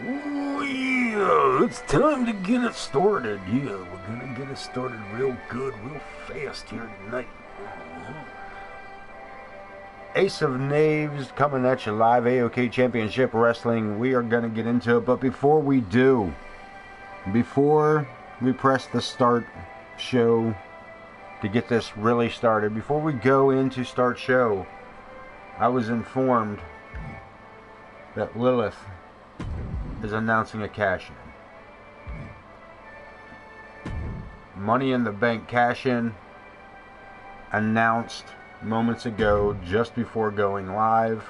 Oh yeah, it's time to get it started. Yeah, we're gonna get it started real good, real fast here tonight. Ace of Knaves coming at you live, AOK Championship Wrestling. We are gonna get into it, but before we do, before we press the start show to get this really started, before we go into start show, I was informed that Lilith is announcing a cash-in. Money in the Bank cash-in announced moments ago, just before going live.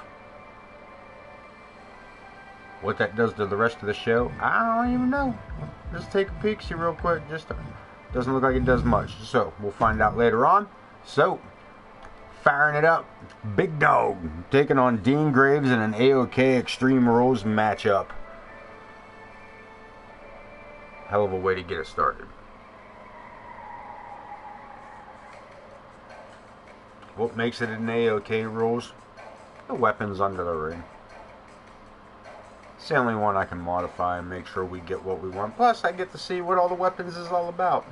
What that does to the rest of the show, I don't even know. Just take a peek, see real quick. Just doesn't look like it does much. So we'll find out later on. So firing it up, Big Dawg taking on Dean Graves in an AOK Extreme Rules matchup. Hell of a way to get it started. What makes it an AOK rules? The weapons under the ring. It's the only one I can modify and make sure we get what we want. Plus, I get to see what all the weapons is all about.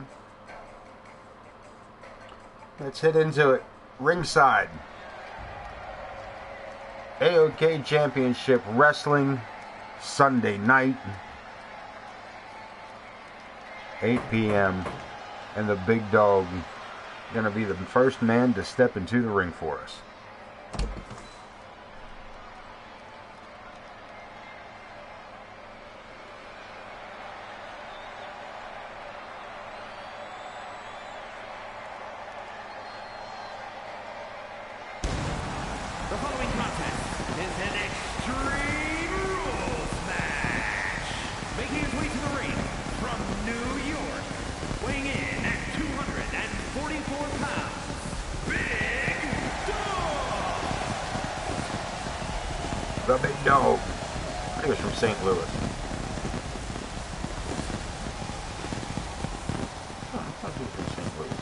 Let's hit into it. Ringside. AOK Championship Wrestling, Sunday night, 8 p.m. And the Big Dawg going to be the first man to step into the ring for us. The following contest is an Extreme Rules match. Making his way to the ring from New York, weighing in at 244 pounds, Big Dawg. The Big Dawg. I think it was from St. Louis. Oh, I thought he was from St. Louis.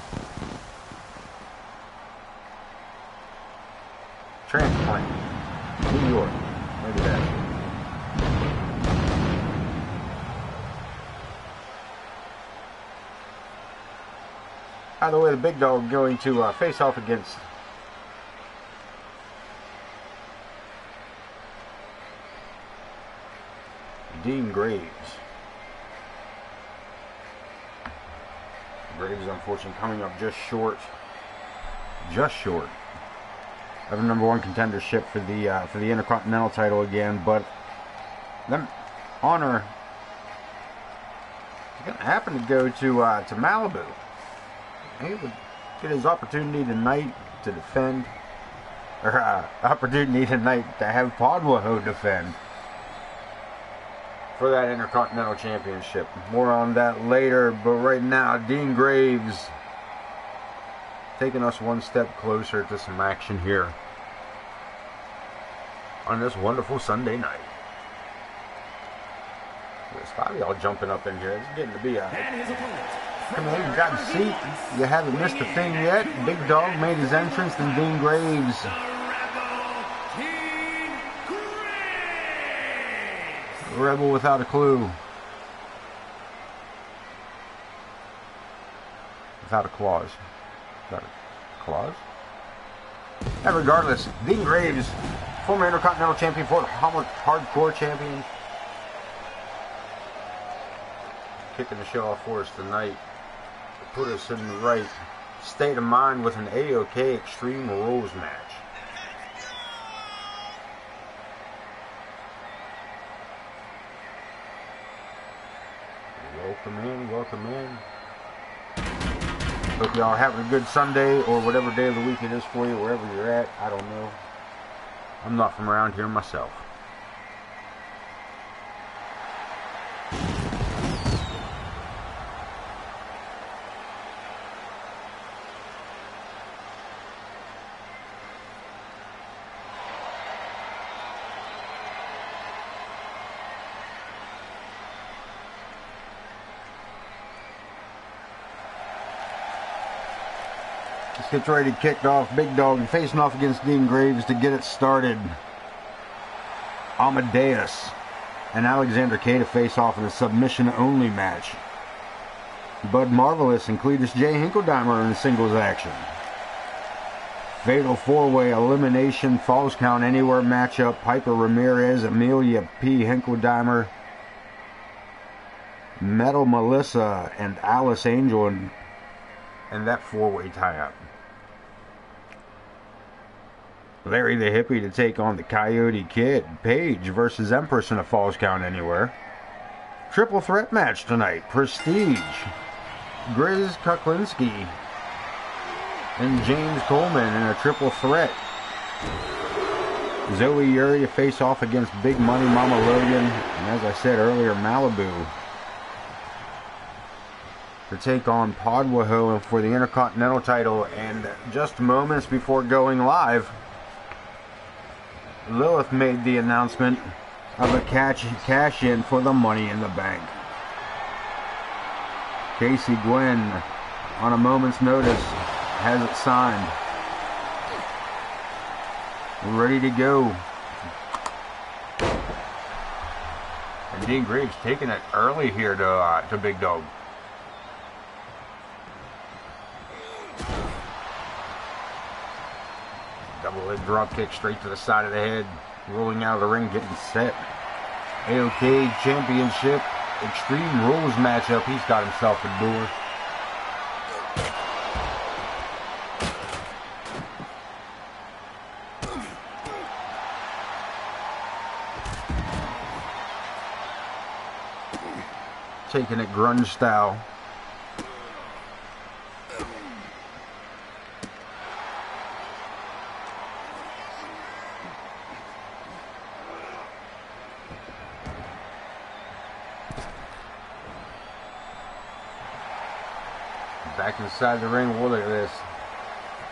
Transplant. New York. Maybe that. By the way, the Big Dawg going to face off against Dean Graves. Graves, unfortunately, coming up just short of the #1 contendership for the Intercontinental title again. But them honor is going to happen to go to Malibu. He would get his opportunity tonight to defend, or opportunity tonight to have Podwaho defend for that Intercontinental Championship. More on that later, but right now, Dean Graves taking us one step closer to some action here on this wonderful Sunday night. There's probably all jumping up in here. It's getting to be a... Come in, you got a seat. You haven't missed a thing yet. Big Dawg made his entrance, then Dean Graves. Rebel without a clue. Without a clause. Without a clause? And regardless, Dean Graves, former Intercontinental Champion, former Hardcore Champion, kicking the show off for us tonight. Put us in the right state of mind with an AOK Extreme Rules match. Welcome in, welcome in. Hope y'all having a good Sunday or whatever day of the week it is for you, wherever you're at. I don't know. I'm not from around here myself. Let's get ready to kick off. Big Dawg facing off against Dean Graves to get it started. Amadeus and Alexander K to face off in a submission-only match. Bud Marvelous and Cletus J. Hinkledeimer in a singles action. Fatal 4-way elimination falls count anywhere matchup. Piper Ramirez, Amelia P. Hinkledeimer, Metal Melissa, and Alice Angel and that 4-way tie-up. Larry the Hippie to take on the Coyote Kid. Paige versus Empress in a falls count anywhere. Triple threat match tonight. Prestige, Grizz Kuklinski, and James Coleman in a triple threat. Zoe Yuri to face off against Big Money Mama Logan, and as I said earlier, Malibu to take on Podwaho for the Intercontinental title. And just moments before going live, Lilith made the announcement of a cash-in for the Money in the Bank. Casey Gwynn, on a moment's notice, has it signed. Ready to go. And Dean Graves taking it early here to Big Dawg. Double leg drop kick straight to the side of the head. Rolling out of the ring, getting set. AOK Championship Extreme Rules matchup. He's got himself a door. Taking it grunge style. Back inside the ring. Well, look at this.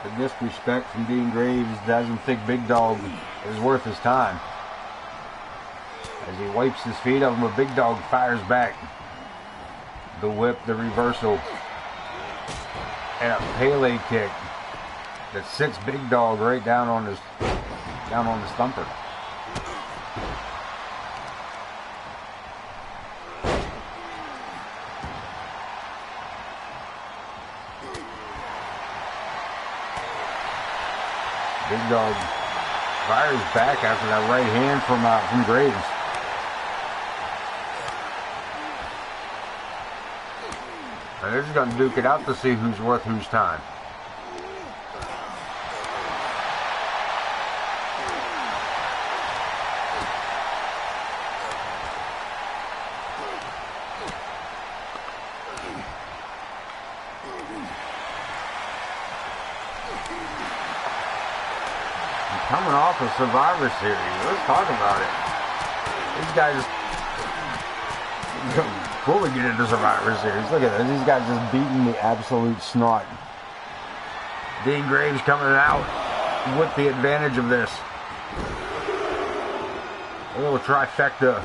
The disrespect from Dean Graves doesn't think Big Dawg is worth his time. As he wipes his feet of him, a Big Dawg fires back. The whip, the reversal, and a Pele kick that sits Big Dawg right down on the stumper. Big Dawg fires back after that right hand from Graves. And they're just going to duke it out to see who's worth whose time. Coming off a Survivor Series, let's talk about it. These guys, before we get into Survivor Series, look at this. These guys just beating the absolute snot. Dean Graves coming out with the advantage of this. A little trifecta.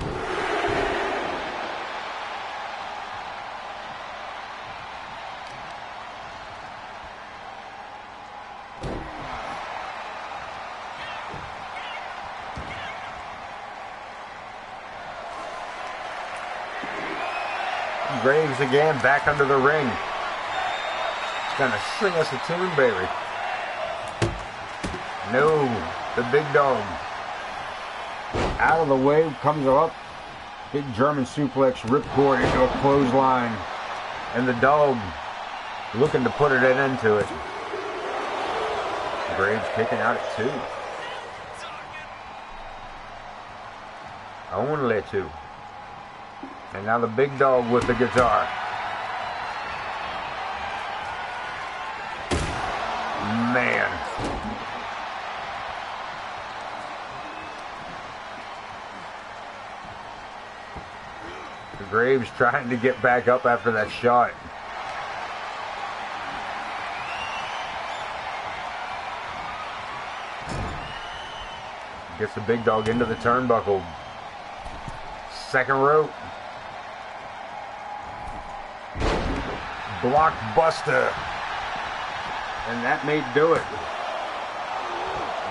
Graves again, back under the ring. Gonna sing us a tune, baby. No, the Big Dawg. Out of the way, comes up. Big German suplex, ripcord into a clothesline. And the Dawg looking to put it into it. Graves kicking out at 2. Only 2. And now the Big Dawg with the guitar. Man. The Graves trying to get back up after that shot. Gets the Big Dawg into the turnbuckle. Second rope. Blockbuster. And that may do it.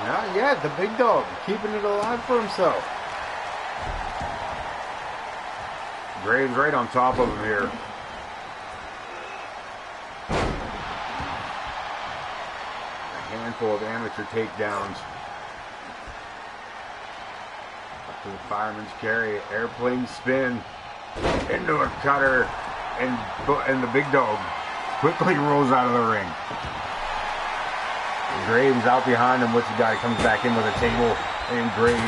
Not yet. The Big Dawg keeping it alive for himself. Graves right on top of him here. A handful of amateur takedowns. Up to the fireman's carry. Airplane spin. Into a cutter. And the big dog quickly rolls out of the ring. Graves out behind him. What's he got? He comes back in with a table. And Graves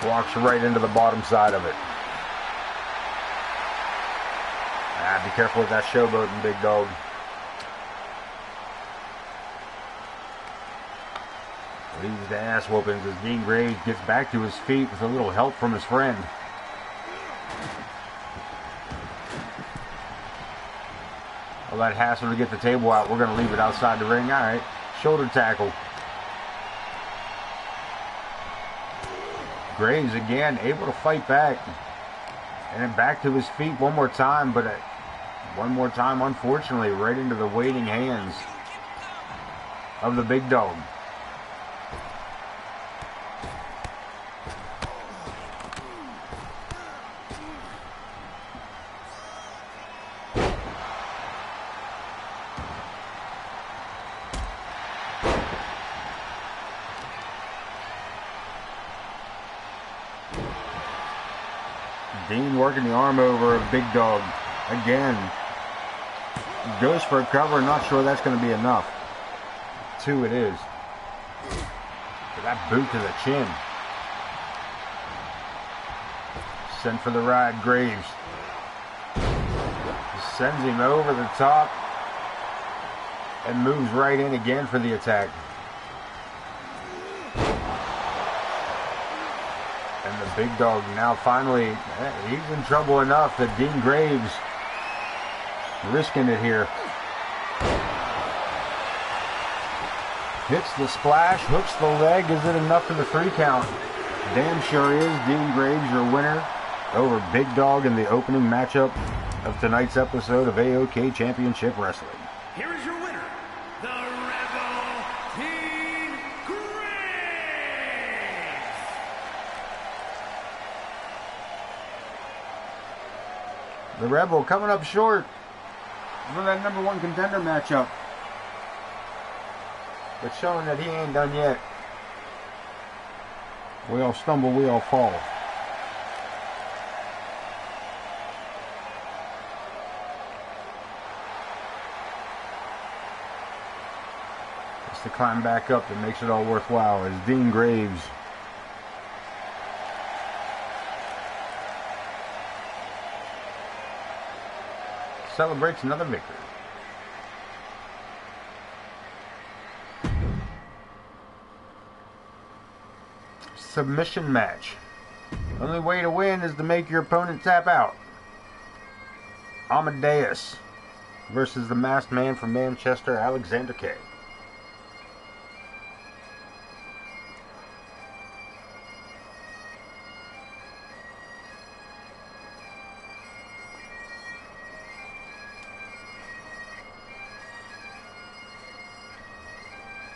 walks right into the bottom side of it. Be careful with that showboating, big dog. Leads to ass whoopings as Dean Graves gets back to his feet with a little help from his friend. I'll let Hassler to get the table out. We're going to leave it outside the ring. All right. Shoulder tackle. Graves again able to fight back. And then back to his feet one more time, but one more time, unfortunately, right into the waiting hands of the big dog. Dean working the arm over of Big Dog again. Goes for a cover, not sure that's going to be enough. 2 it is. But that boot to the chin. Sent for the ride, Graves. Sends him over the top. And moves right in again for the attack. And the big dog now finally, he's in trouble enough that Dean Graves risking it here. Hits the splash, hooks the leg. Is it enough for the 3 count? Damn sure is. Dean Graves, your winner over Big Dog in the opening matchup of tonight's episode of AOK Championship Wrestling. Here is your winner, the Rebel, Dean Graves. The Rebel coming up short for that #1 contender matchup. But showing that he ain't done yet. We all stumble, we all fall. It's the climb back up that makes it all worthwhile as Dean Graves celebrates another victory. Submission match. Only way to win is to make your opponent tap out. Amadeus versus the masked man from Manchester, Alexander K.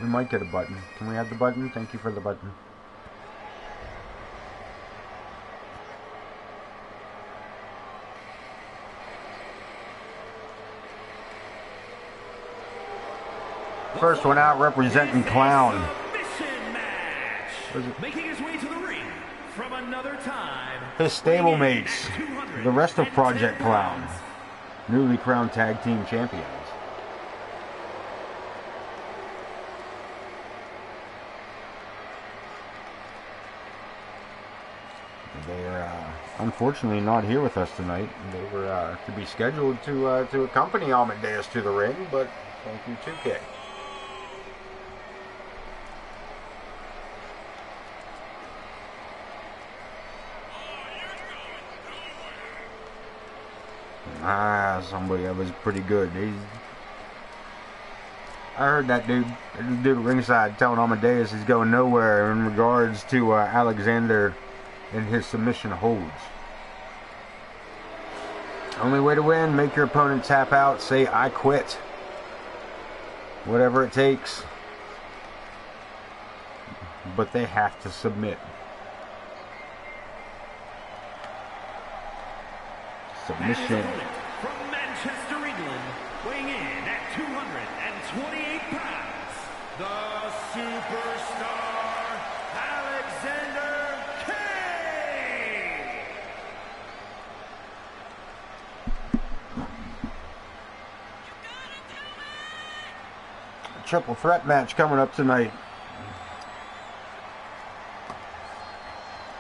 We might get a button. Can we have the button? Thank you for the button. First one out representing Clown. Making his way to the ring from another time. His stablemates, the rest of Project Clown, newly crowned tag team champions. They are unfortunately not here with us tonight. They were to be scheduled to accompany Amadeus to the ring, but thank you 2K. Somebody that was pretty good. I heard that dude at ringside telling Amadeus he's going nowhere in regards to Alexander and his submission holds. Only way to win, make your opponent tap out, say I quit. Whatever it takes. But they have to submit. Submission. From Manchester, England, weighing in at 228 pounds, the superstar, Alexander K. Triple threat match coming up tonight.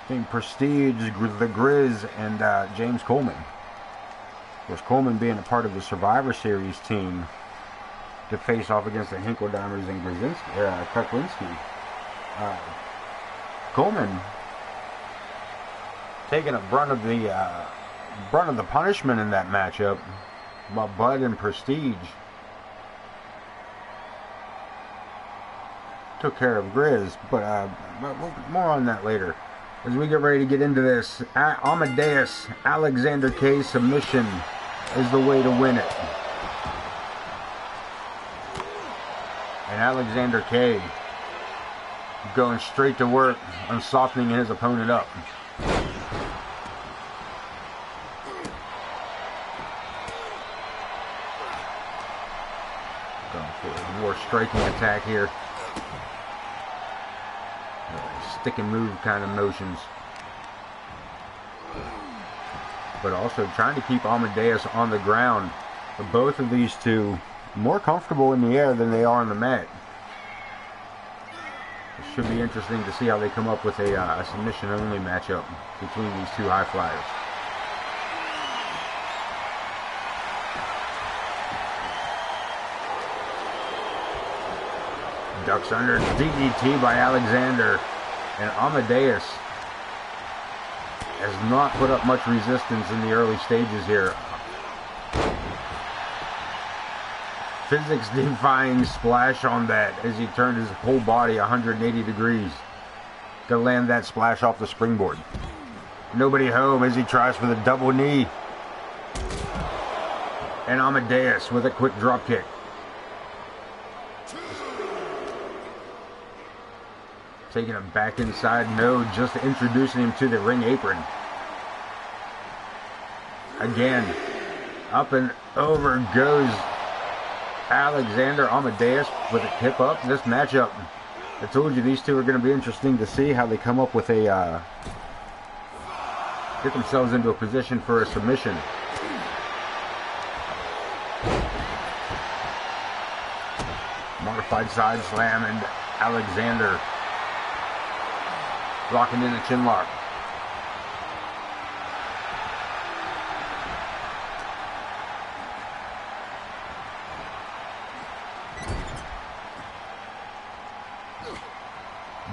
Being Prestige, the Grizz, and James Coleman. Of course, Coleman being a part of the Survivor Series team to face off against the Hinkledimers and Kuklinski. Coleman taking a brunt of the punishment in that matchup, while Bud and Prestige took care of Grizz, but more on that later. As we get ready to get into this, Amadeus Alexander K submission is the way to win it. And Alexander K going straight to work on softening his opponent up. Going for a more striking attack here. Stick and move kind of motions, but also trying to keep Amadeus on the ground. Both of these two more comfortable in the air than they are on the mat. It should be interesting to see how they come up with a submission only matchup between these two high flyers. Ducks under DDT by Alexander. And Amadeus has not put up much resistance in the early stages here. Physics-defying splash on that as he turned his whole body 180 degrees to land that splash off the springboard. Nobody home as he tries for the double knee. And Amadeus with a quick drop kick. Taking him back inside, no, just introducing him to the ring apron. Again, up and over goes Alexander. Amadeus with a tip up. This matchup, I told you these two are going to be interesting to see how they come up with a, get themselves into a position for a submission. Modified side slam and Alexander locking in a chin lock.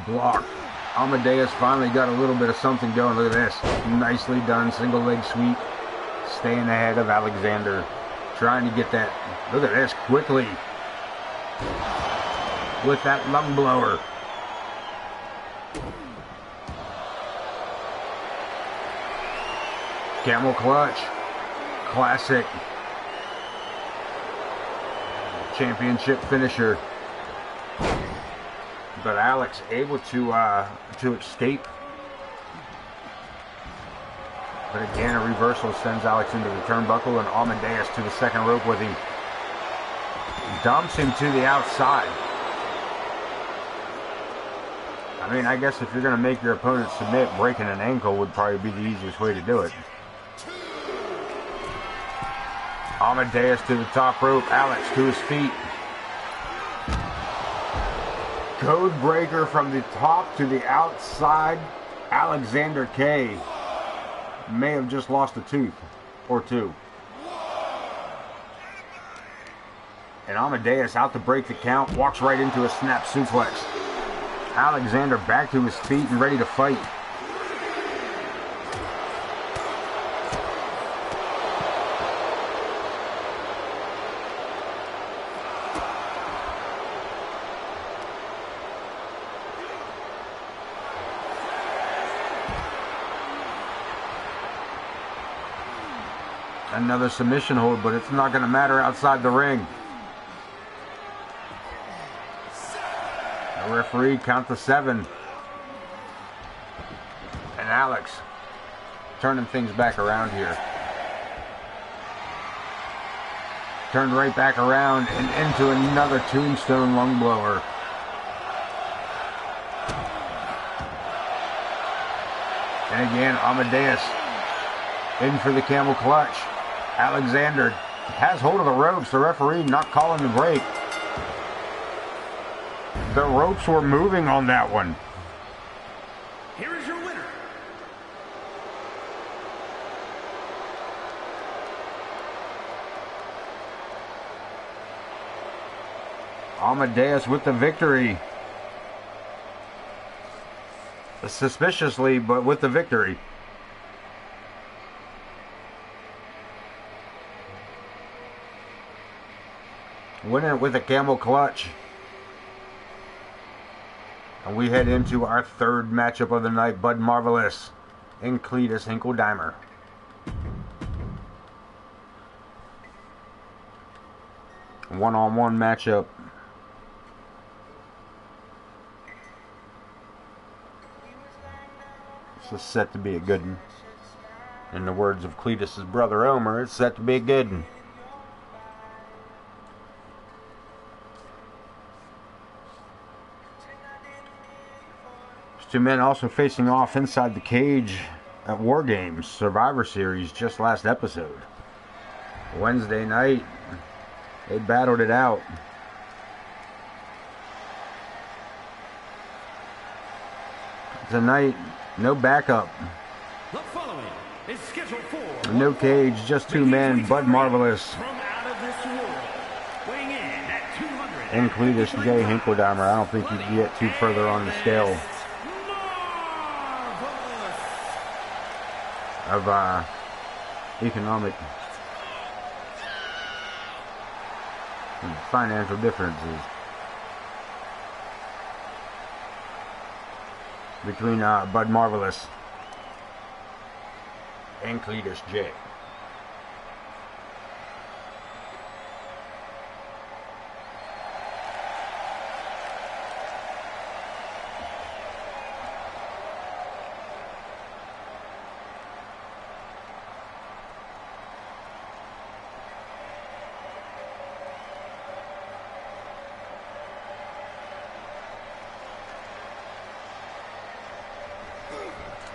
Block. Amadeus finally got a little bit of something going. Look at this. Nicely done. Single leg sweep. Staying ahead of Alexander. Trying to get that. Look at this. Quickly. With that lung blower. Camel clutch. Classic. Championship finisher. But Alex able to escape. But again, a reversal sends Alex into the turnbuckle, and Amadeus to the second rope with him. Dumps him to the outside. I mean, I guess if you're going to make your opponent submit, breaking an ankle would probably be the easiest way to do it. Amadeus to the top rope. Alex to his feet. Code breaker from the top to the outside. Alexander K may have just lost a tooth or two. And Amadeus out to break the count. Walks right into a snap suplex. Alexander back to his feet and ready to fight. Another submission hold, but it's not going to matter outside the ring. The referee count to 7. And Alex turning things back around here. turned right back around and into another tombstone lung blower. And again, Amadeus in for the camel clutch. Alexander has hold of the ropes. The referee not calling the break. The ropes were moving on that one. Here is your winner. Amadeus with the victory. Suspiciously, but with the victory. Winning it with a camel clutch. And we head into our third matchup of the night. Bud Marvelous and Cletus Hinkle-Dimer. One-on-one matchup. This is set to be a good one. In the words of Cletus's brother Omer, it's set to be a good one. Two men also facing off inside the cage at War Games Survivor Series just last episode. Wednesday night, they battled it out. Tonight, no backup. The following is scheduled for No cage, just two men, Bud Marvelous from out of this world, weighing in at 200 and Cletus J. Hinkle-Dimer. I don't think you can get too further on the scale of economic and financial differences between Bud Marvelous and Cletus J.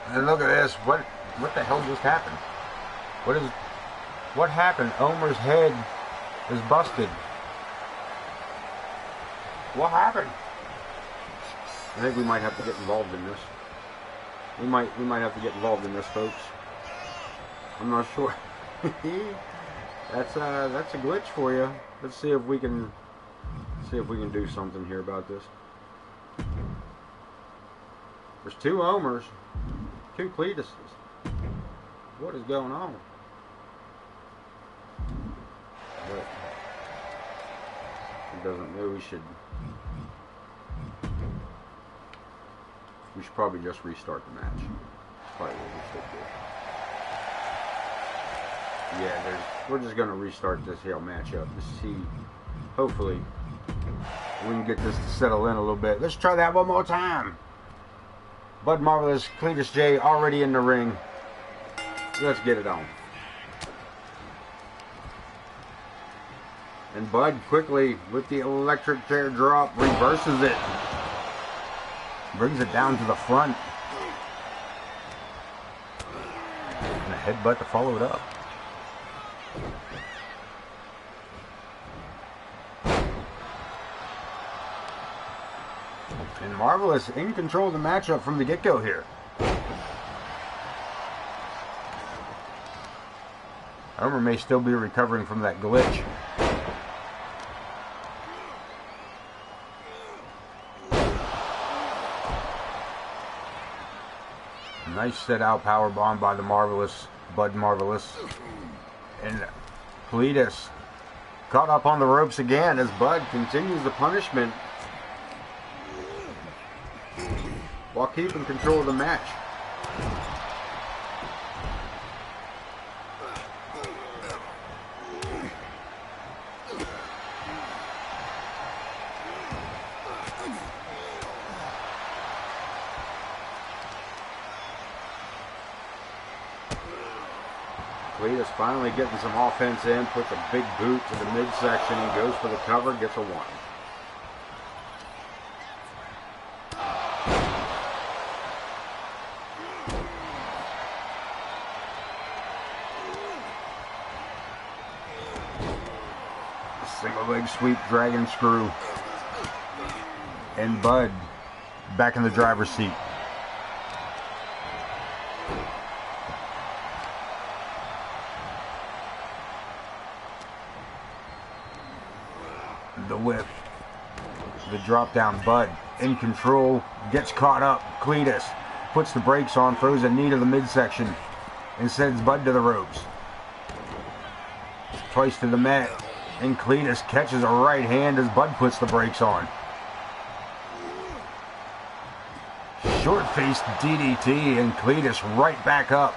And look at this. What the hell just happened? What happened? Omer's head is busted. What happened? I think we might have to get involved in this. We might have to get involved in this, folks. I'm not sure. That's a glitch for you. Let's see if we can do something here about this. There's two Omers. Two Cletuses. What is going on? But he doesn't know we should probably just restart the match. That's probably what we should do. Yeah, we're just gonna restart this here matchup to see. Hopefully we can get this to settle in a little bit. Let's try that one more time. Bud Marvelous, Cletus J already in the ring. Let's get it on. And Bud quickly, with the electric chair drop, reverses it. Brings it down to the front. And a headbutt to follow it up. And Marvelous in control of the matchup from the get-go here. Omer may still be recovering from that glitch. Nice set out power bomb by the Marvelous, Bud Marvelous. And Cletus caught up on the ropes again as Bud continues the punishment while keeping control of the match. Cletus finally getting some offense in, puts a big boot to the midsection and goes for the cover, gets a 1. Single leg sweep, dragon screw. And Bud back in the driver's seat. The whip. The drop down. Bud in control. Gets caught up. Cletus puts the brakes on, throws a knee to the midsection, and sends Bud to the ropes. Twice to the mat. And Cletus catches a right hand as Bud puts the brakes on. Short-faced DDT and Cletus right back up.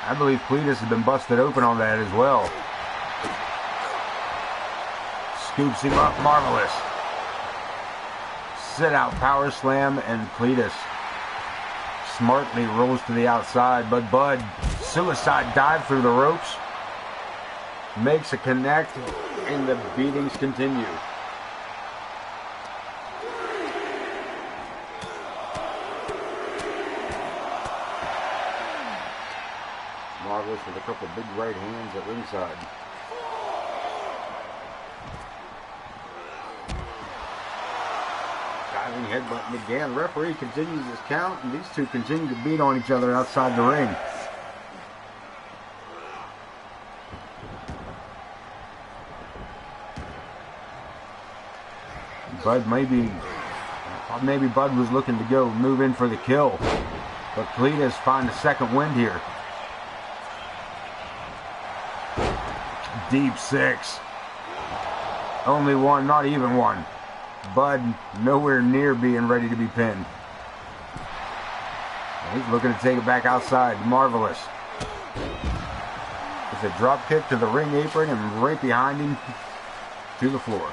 I believe Cletus has been busted open on that as well. Scoops him up, marvelous. Sit out power slam and Cletus smartly rolls to the outside, but Bud suicide dive through the ropes. Makes a connect and the beatings continue. Marvelous with a couple big right hands at ringside. Diving headbutt again. Referee continues his count, and these two continue to beat on each other outside the ring. Bud maybe Bud was looking to go move in for the kill, but Cletus find a second wind here. Deep 6. Only one, not even one. Bud nowhere near being ready to be pinned. He's looking to take it back outside. Marvelous. It's a drop kick to the ring apron and right behind him to the floor.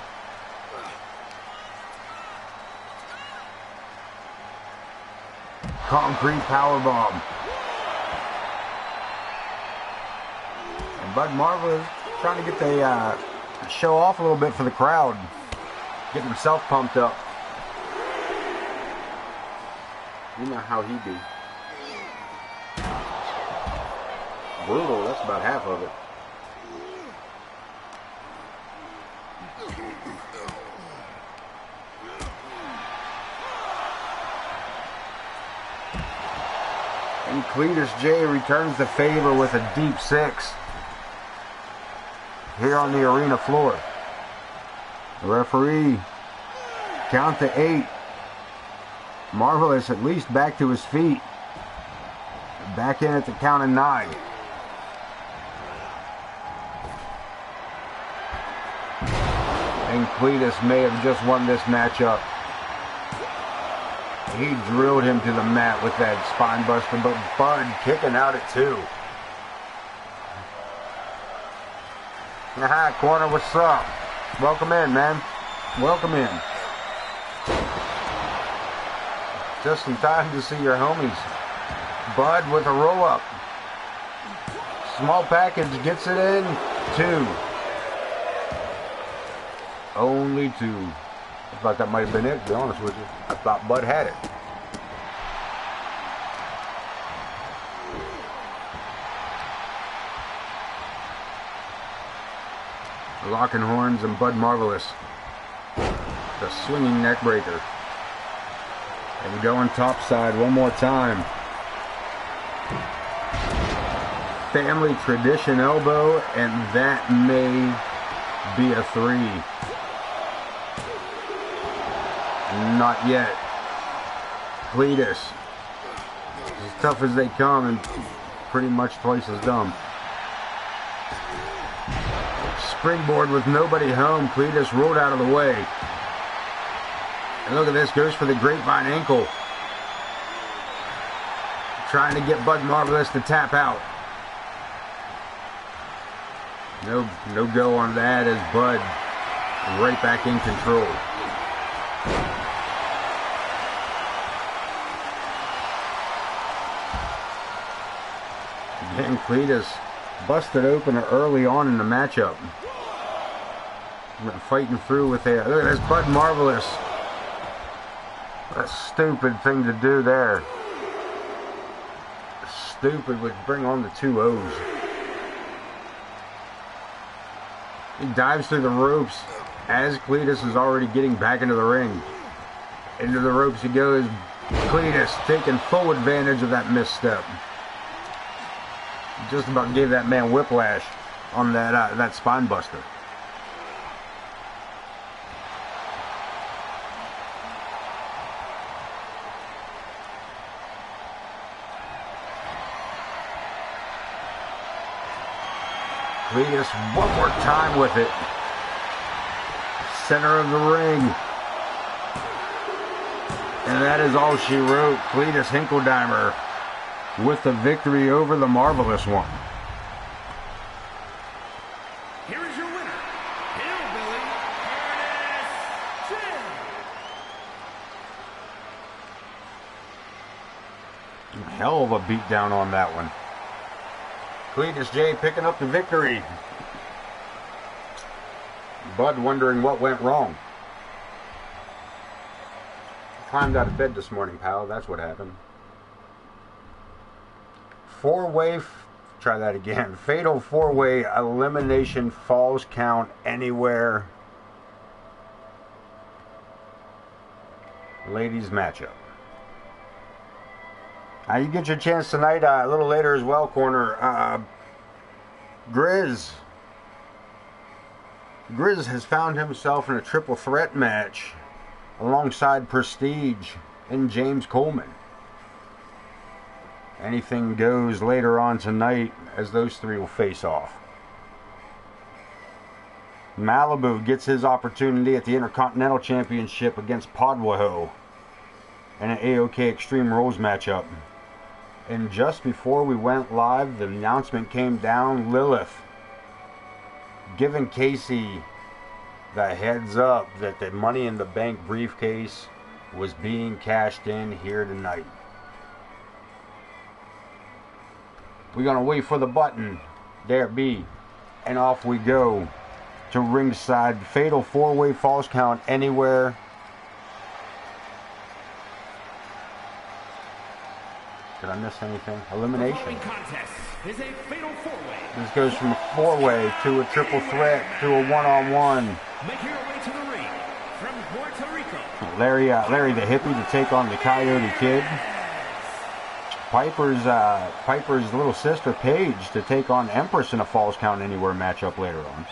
Concrete powerbomb. And Bud Marvelous trying to get the show off a little bit for the crowd. Getting himself pumped up. You know how he be. Brutal, that's about half of it. And Cletus J returns the favor with a deep 6 here on the arena floor. The referee count to 8. Marvelous at least back to his feet. Back in at the count of 9. And Cletus may have just won this matchup. He drilled him to the mat with that spine buster, but Bud kicking out at 2. Aha, corner, what's up? Welcome in, man. Welcome in. Just in time to see your homies. Bud with a roll-up. Small package gets it in. 2. Only 2. I thought that might have been it, to be honest with you. I thought Bud had it. Locking horns and Bud Marvelous. The swinging neck breaker. And going topside one more time. Family tradition elbow, and that may be a 3. Not yet. Cletus. As tough as they come and pretty much twice as dumb. Springboard with nobody home. Cletus rolled out of the way. And look at this. Goes for the grapevine ankle. Trying to get Bud Marvelous to tap out. No go on that as Bud right back in control. And Cletus busted open early on in the matchup. Fighting through with it. Look at this, Bud Marvelous. A stupid thing to do there. Stupid would bring on the 2 O's. He dives through the ropes as Cletus is already getting back into the ring. Into the ropes he goes. Cletus taking full advantage of that misstep. Just about gave that man whiplash on that spine buster. Cletus one more time with it. Center of the ring. And that is all she wrote. Cletus Hinkledeimer with the victory over the Marvelous One. Here is your winner, Hillbilly Ernest J. Hell of a beatdown on that one. Cletus J picking up the victory. Bud wondering what went wrong. Climbed out of bed this morning, pal. That's what happened. 4-way, try that again. Fatal 4-way elimination falls count anywhere. Ladies matchup. You get your chance tonight, a little later as well, corner. Grizz has found himself in a triple threat match alongside Prestige and James Coleman. Anything goes later on tonight as those three will face off. Malibu gets his opportunity at the Intercontinental Championship against Podwaho in an AOK Extreme Rules matchup. And just before we went live, the announcement came down. Lilith giving Casey the heads up that the Money in the Bank briefcase was being cashed in here tonight. We're going to wait for the button. There it be. And off we go to ringside. Fatal 4-way falls count anywhere. Did I miss anything? Elimination. The following contest is a fatal 4-way. This goes from a 4-way to a triple threat to a one-on-one. Make your way to the ring from Puerto Rico. Larry the Hippie to take on the Coyote Kid. Piper's little sister Paige to take on Empress in a Falls Count Anywhere matchup later on.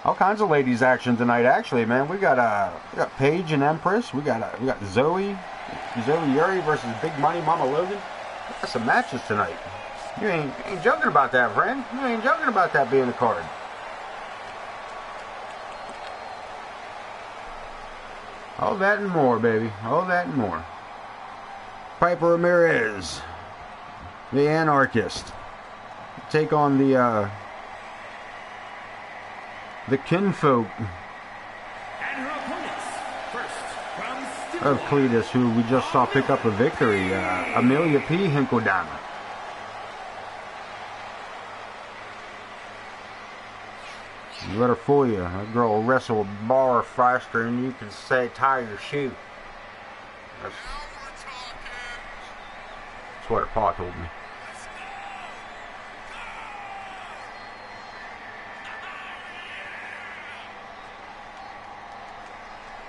All kinds of ladies action tonight, actually, man. We got Paige and Empress. We got Zoe Yuri versus Big Money Mama Logan. Got some matches tonight. You ain't joking about that, friend. You ain't joking about that being the card. All that and more, baby. All that and more. Piper Ramirez, the Anarchist, take on the Kinfolk And her opponents, first from of Cletus, who we just saw pick up a victory, Amelia P. Hinkledeimer. Let her fool you. That girl will wrestle a bar faster than you can say tie your shoe. That's what her pa told me.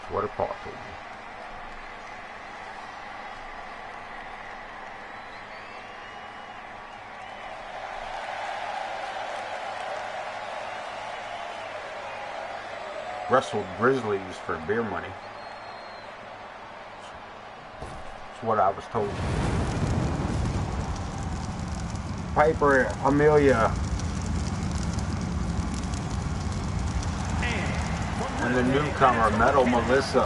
That's what her pa told me. Wrestled Grizzlies for beer money. That's what I was told. Piper, Amelia, and the newcomer, Metal Melissa.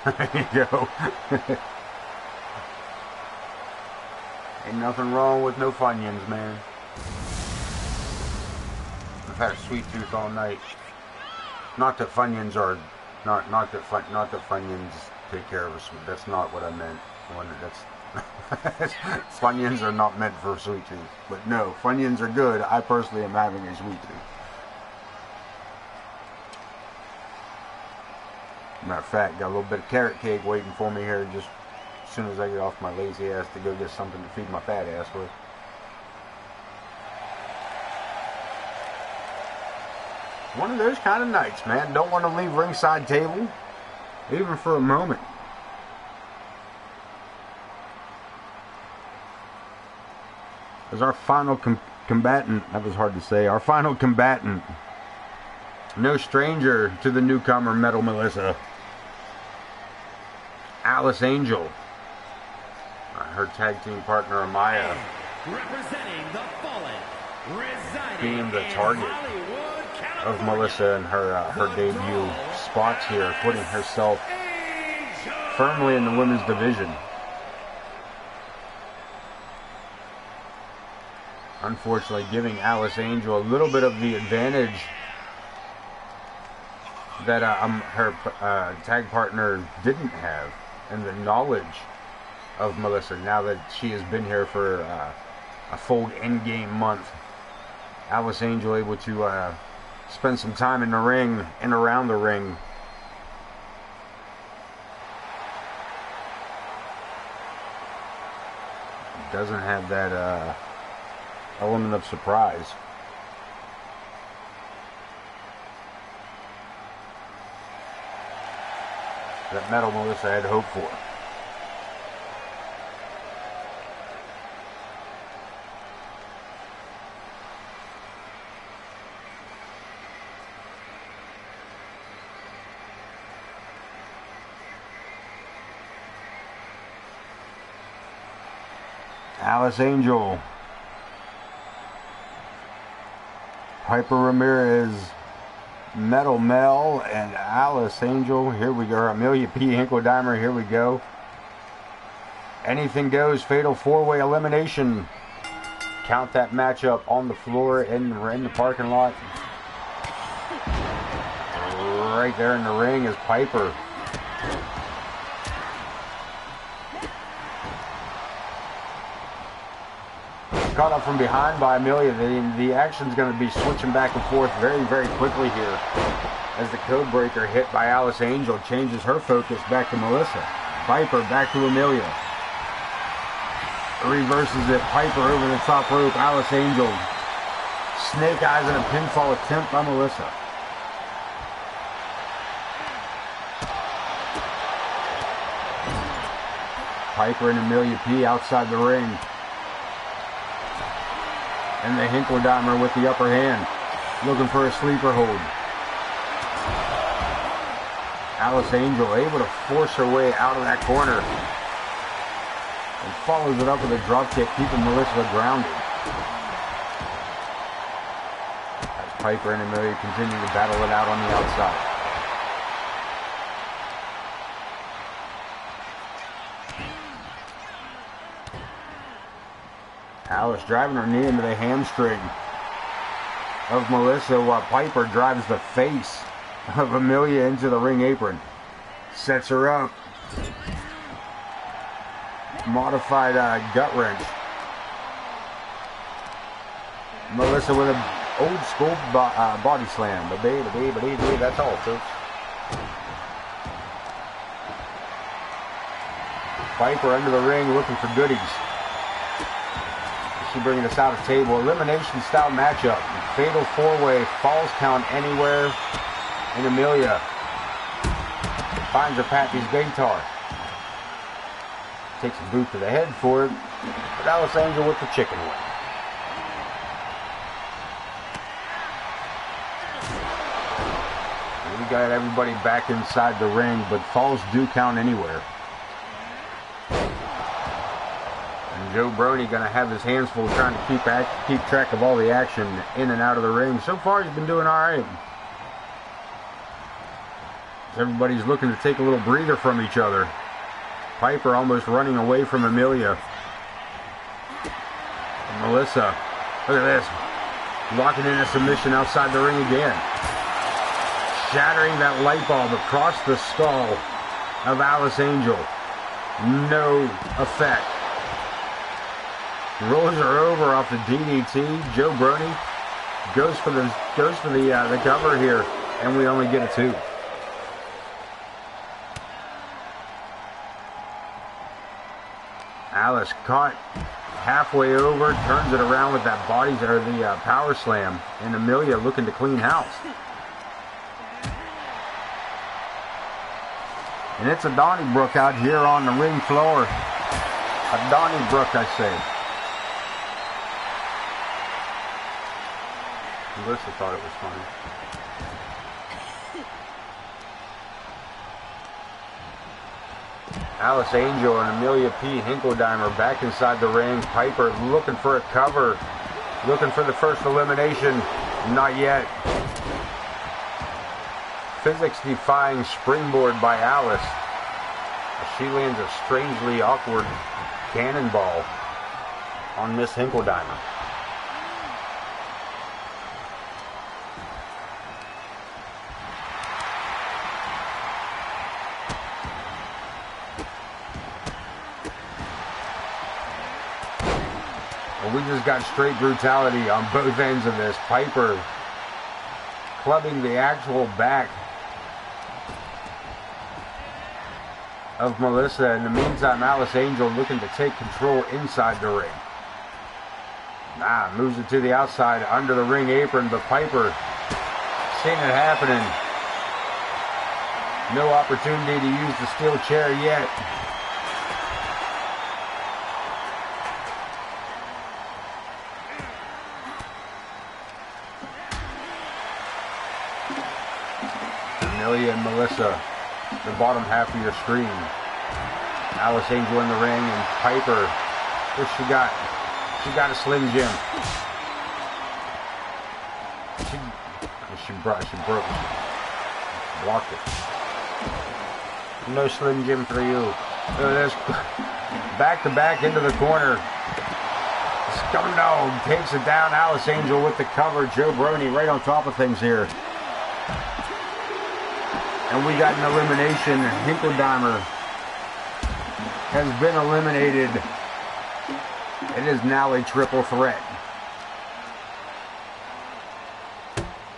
There you go. Ain't nothing wrong with no Funyuns, man. I've had a sweet tooth all night. Not that Funyuns are Not that Funyuns take care of us. That's not what I meant. That's Funyuns are not meant for sweet tooth. But no, Funyuns are good. I personally am having a sweet tooth. Matter of fact, got a little bit of carrot cake waiting for me here just as soon as I get off my lazy ass to go get something to feed my fat ass with. One of those kind of nights, man. Don't want to leave ringside table, even for a moment. As our final combatant, that was hard to say, our final combatant, no stranger to the newcomer Metal Melissa, Alice Angel, her tag team partner Amaya, representing the Fallen, residing being the in target Hollywood, of California, Melissa and her debut spots here, putting herself firmly in the women's division. Unfortunately, giving Alice Angel a little bit of the advantage that her tag partner didn't have, and the knowledge of Melissa now that she has been here for a full in-game month. Alice Angel able to spend some time in the ring and around the ring. Doesn't have that element of surprise. That Metal Melissa had hoped for. Alice Angel, Piper Ramirez, Metal Mel, and Alice Angel. Here we go. Amelia P. Hinkle-Dimer. Here we go. Anything goes. Fatal 4-way elimination. Count that matchup on the floor in the parking lot. Right there in the ring is Piper. Caught up from behind by Amelia. The action's going to be switching back and forth very, very quickly here as the code breaker hit by Alice Angel changes her focus back to Melissa. Piper back to Amelia. Reverses it. Piper over the top rope. Alice Angel. Snake eyes and a pinfall attempt by Melissa. Piper and Amelia P. outside the ring. And the Hinkle-Dimer with the upper hand, looking for a sleeper hold. Alice Angel able to force her way out of that corner. And follows it up with a drop kick, keeping Melissa grounded. As Piper and Amelia continue to battle it out on the outside. Alice driving her knee into the hamstring of Melissa while Piper drives the face of Amelia into the ring apron. Sets her up. Modified gut wrench. Melissa with an old school body slam. That's all, folks. Piper under the ring looking for goodies. She's bringing us out of table. Elimination style matchup. Fatal 4-way. Falls count anywhere. And Amelia finds her Pappy's guitar. Takes a boot to the head for it. But Alice Angel with the chicken wing. We got everybody back inside the ring, but falls do count anywhere. Joe Brody going to have his hands full trying to keep track of all the action in and out of the ring. So far, he's been doing all right. Everybody's looking to take a little breather from each other. Piper almost running away from Amelia. And Melissa, look at this. Locking in a submission outside the ring again. shattering that light bulb across the skull of Alice Angel. No effect. Rolls her over off the DDT. Joe Brony goes for the cover here, and we only get a 2. Alice caught halfway over, turns it around with that the power slam, and Amelia looking to clean house. And it's a Donnybrook out here on the ring floor. A Donnybrook, I say. Melissa thought it was funny. Alice Angel and Amelia P. Hinkledeimer back inside the ring. Piper looking for a cover. Looking for the first elimination. Not yet. Physics-defying springboard by Alice. She lands a strangely awkward cannonball on Miss Hinkledeimer. We just got straight brutality on both ends of this. Piper clubbing the actual back of Melissa. In the meantime, Alice Angel looking to take control inside the ring. Moves it to the outside under the ring apron, but Piper seeing it happening. No opportunity to use the steel chair yet. Amelia and Melissa, the bottom half of your screen. Alice Angel in the ring, and Piper, what she got? She got a Slim Jim. She broke it. Blocked it. No Slim Jim for you. There's back to back into the corner. Scum Dog takes it down. Alice Angel with the cover. Joe Brony right on top of things here. And we got an elimination. Hinkledeimer has been eliminated. It is now a triple threat.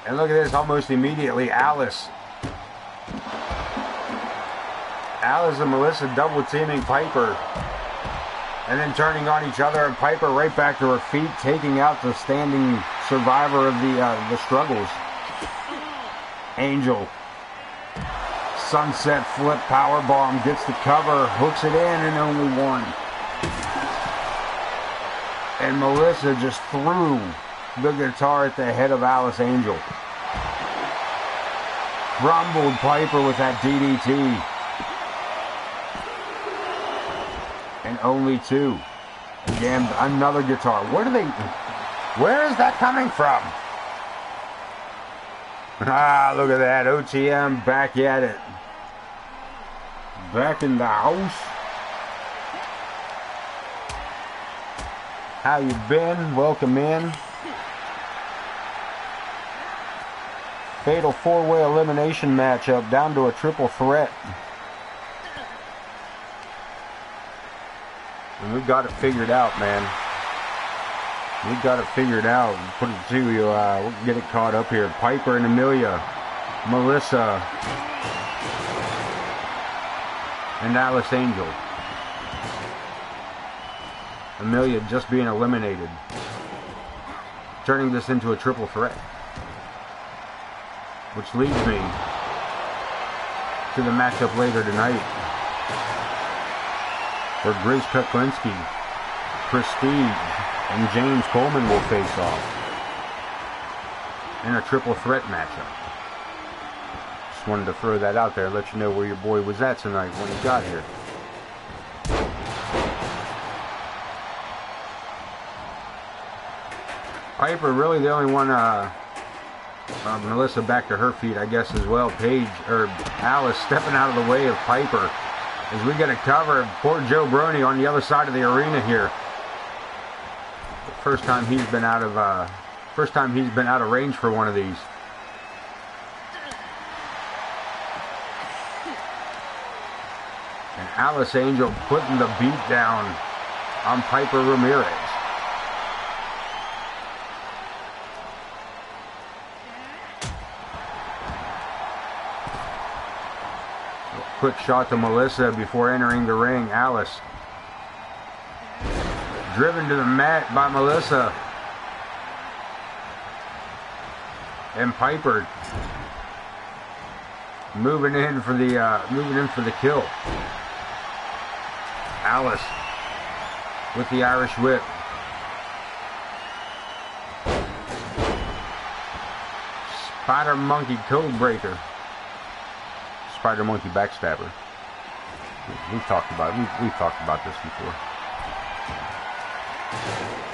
And look at this, almost immediately, Alice and Melissa double teaming Piper. And then turning on each other, and Piper right back to her feet, taking out the standing survivor of the struggles. Angel. Sunset flip powerbomb, gets the cover, hooks it in, and only one. And Melissa just threw the guitar at the head of Alice Angel. Rumbled Piper with that DDT. And only 2. Again, another guitar. Where is that coming from? Look at that. OTM back at it. Back in the house. How you been? Welcome in. Fatal 4-way elimination matchup down to a triple threat. And we've got it figured out, man. We've got it figured out. Put it to you. We'll get it caught up here. Piper and Amelia. Melissa. And Alice Angel. Amelia just being eliminated. Turning this into a triple threat. Which leads me to the matchup later tonight. Where Grace Peklinski, Prestige, and James Coleman will face off. In a triple threat matchup. Just wanted to throw that out there, let you know where your boy was at tonight when he got here. Piper really the only one, Melissa back to her feet, I guess, as well. Alice stepping out of the way of Piper. As we get a cover, poor Joe Brony on the other side of the arena here. First time he's been out of range for one of these. Alice Angel putting the beat down on Piper Ramirez. Quick shot to Melissa before entering the ring. Alice driven to the mat by Melissa. And Piper moving in for the kill. Alice with the Irish whip. Spider Monkey Code Breaker. Spider Monkey Backstabber. We've talked about this before.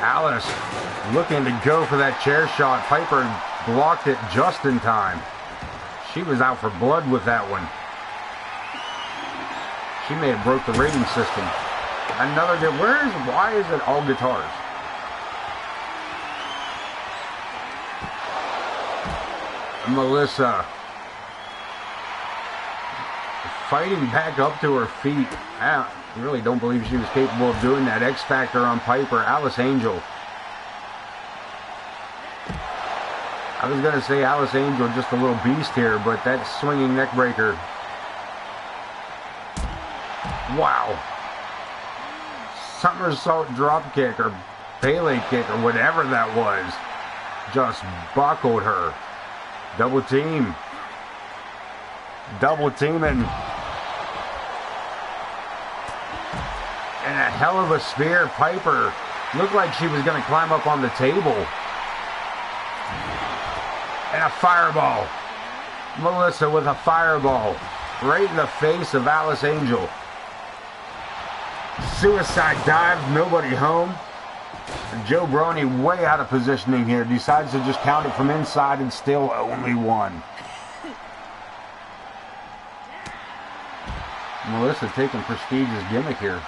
Alice looking to go for that chair shot. Piper blocked it just in time. She was out for blood with that one. She may have broke the rating system. Another good. Why is it all guitars? Melissa fighting back up to her feet. I really don't believe she was capable of doing that. X Factor on Piper. Alice Angel. I was going to say Alice Angel, just a little beast here, but that swinging neck breaker. Wow. Somersault drop kick or Pele kick or whatever that was. Just buckled her. Double team. Double teaming. And a hell of a spear. Piper looked like she was going to climb up on the table. And a fireball. Melissa with a fireball. Right in the face of Alice Angel. Suicide dive. Nobody home. Joe Brony way out of positioning here. Decides to just count it from inside and still only one. Melissa taking Prestige's gimmick here.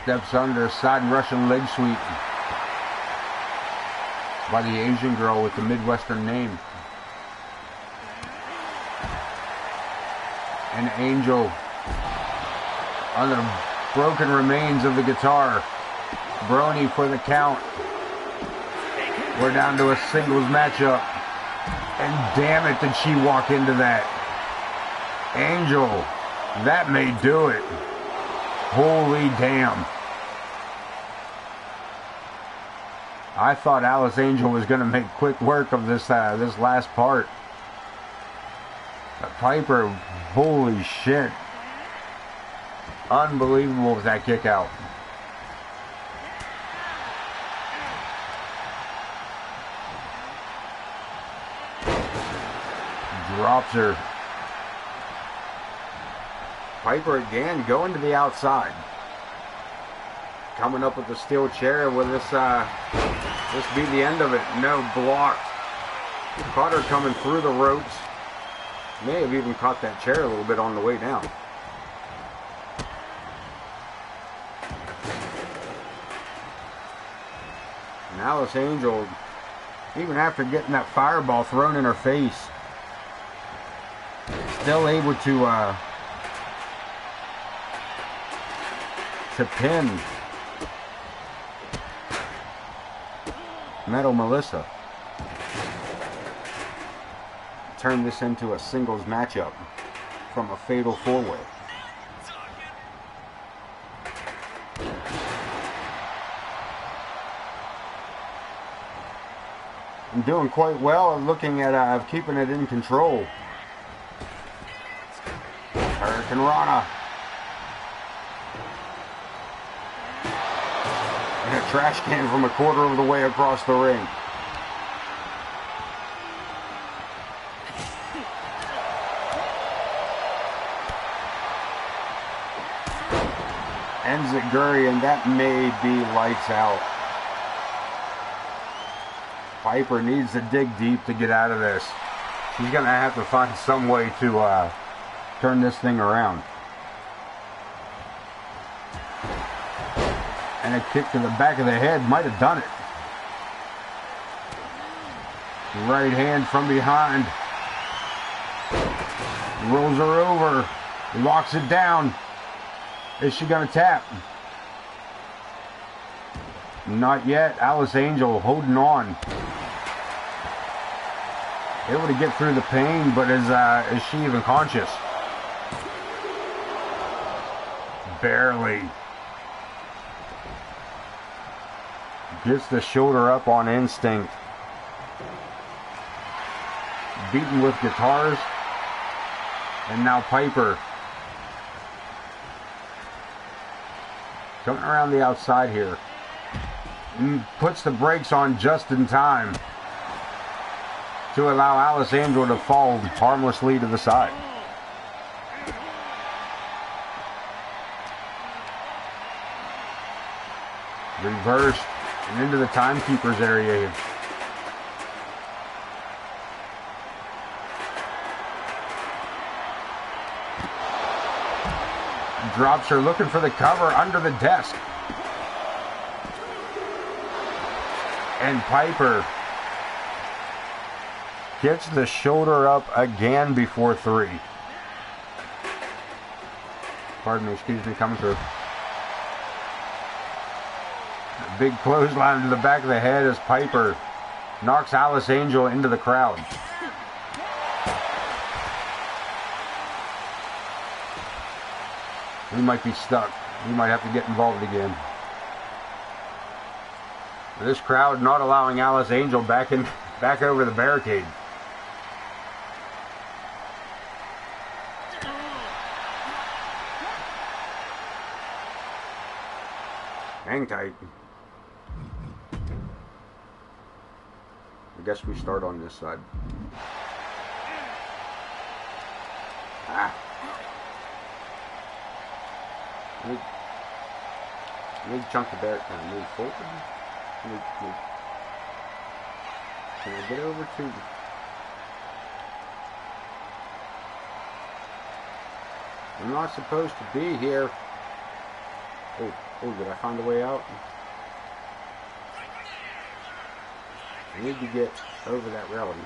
Steps under, side Russian leg sweep by the Asian girl with the Midwestern name. And Angel on the broken remains of the guitar. Brony for the count. We're down to a singles matchup. And damn it, did she walk into that. Angel, that may do it. Holy damn. I thought Alice Angel was going to make quick work of this last part. But Piper, holy shit. Unbelievable with that kick out. Drops her. Piper again going to the outside. Coming up with the steel chair. Will this be the end of it? No, blocked. Caught her coming through the ropes. May have even caught that chair a little bit on the way down. And Alice Angel, even after getting that fireball thrown in her face, still able to pin Metal Melissa. Turn this into a singles matchup from a fatal four-way. I'm doing quite well looking at keeping it in control. Hurricane Rana. And a trash can from a quarter of the way across the ring. Enziguri, and that may be lights out. Piper needs to dig deep to get out of this. She's going to have to find some way to turn this thing around. And a kick to the back of the head might have done it. Right hand from behind. Rolls her over. Locks it down. Is she going to tap? Not yet. Alice Angel holding on. Able to get through the pain, but is she even conscious? Barely. Gets the shoulder up on instinct. Beaten with guitars. And now Piper. Coming around the outside here. Puts the brakes on just in time to allow Alice Angel to fall harmlessly to the side. Reversed and into the timekeeper's area. Drops her, looking for the cover under the desk. And Piper gets the shoulder up again before 3. Pardon me, excuse me, coming through. A big clothesline to the back of the head as Piper knocks Alice Angel into the crowd. We might be stuck. We might have to get involved again. This crowd not allowing Alice Angel back over the barricade. Hang tight. I guess we start on this side. Big chunk of barricade. Kind of move forward. Move. Can I get over to? I'm not supposed to be here. Oh, did I find a way out? I need to get over that railing.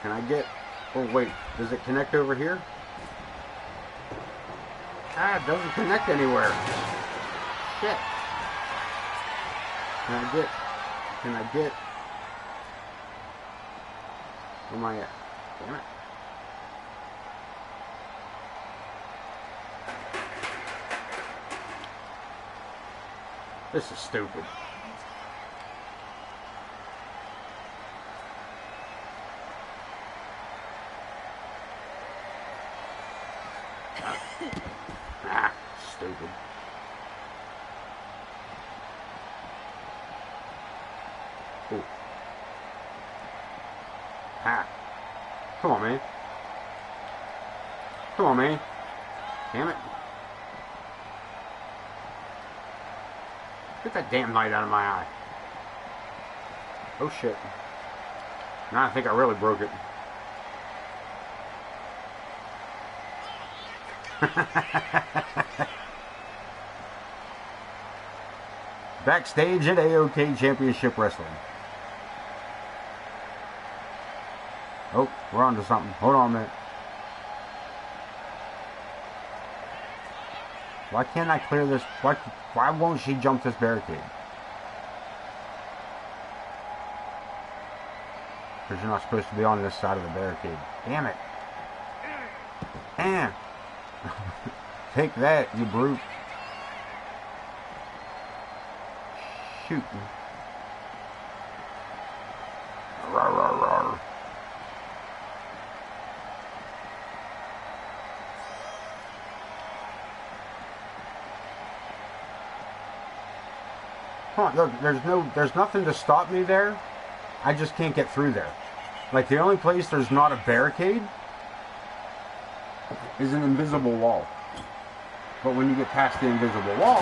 Can I get... Oh, wait. Does it connect over here? It doesn't connect anywhere. Shit. Can I get... Where am I at? Damn it. This is stupid. Stupid. Ooh. Come on, man. Come on, man. Damn it. Get that damn light out of my eye. Oh, shit. Now I think I really broke it. Backstage at AOK Championship Wrestling. Oh, we're on to something. Hold on a minute. Why can't I clear this? Why won't she jump this barricade? Because you're not supposed to be on this side of the barricade. Damn it. Take that, you brute. Shoot. Rawr, rawr, rawr. Come on, look, there's nothing to stop me there. I just can't get through there. Like, the only place there's not a barricade is an invisible wall. But when you get past the invisible wall,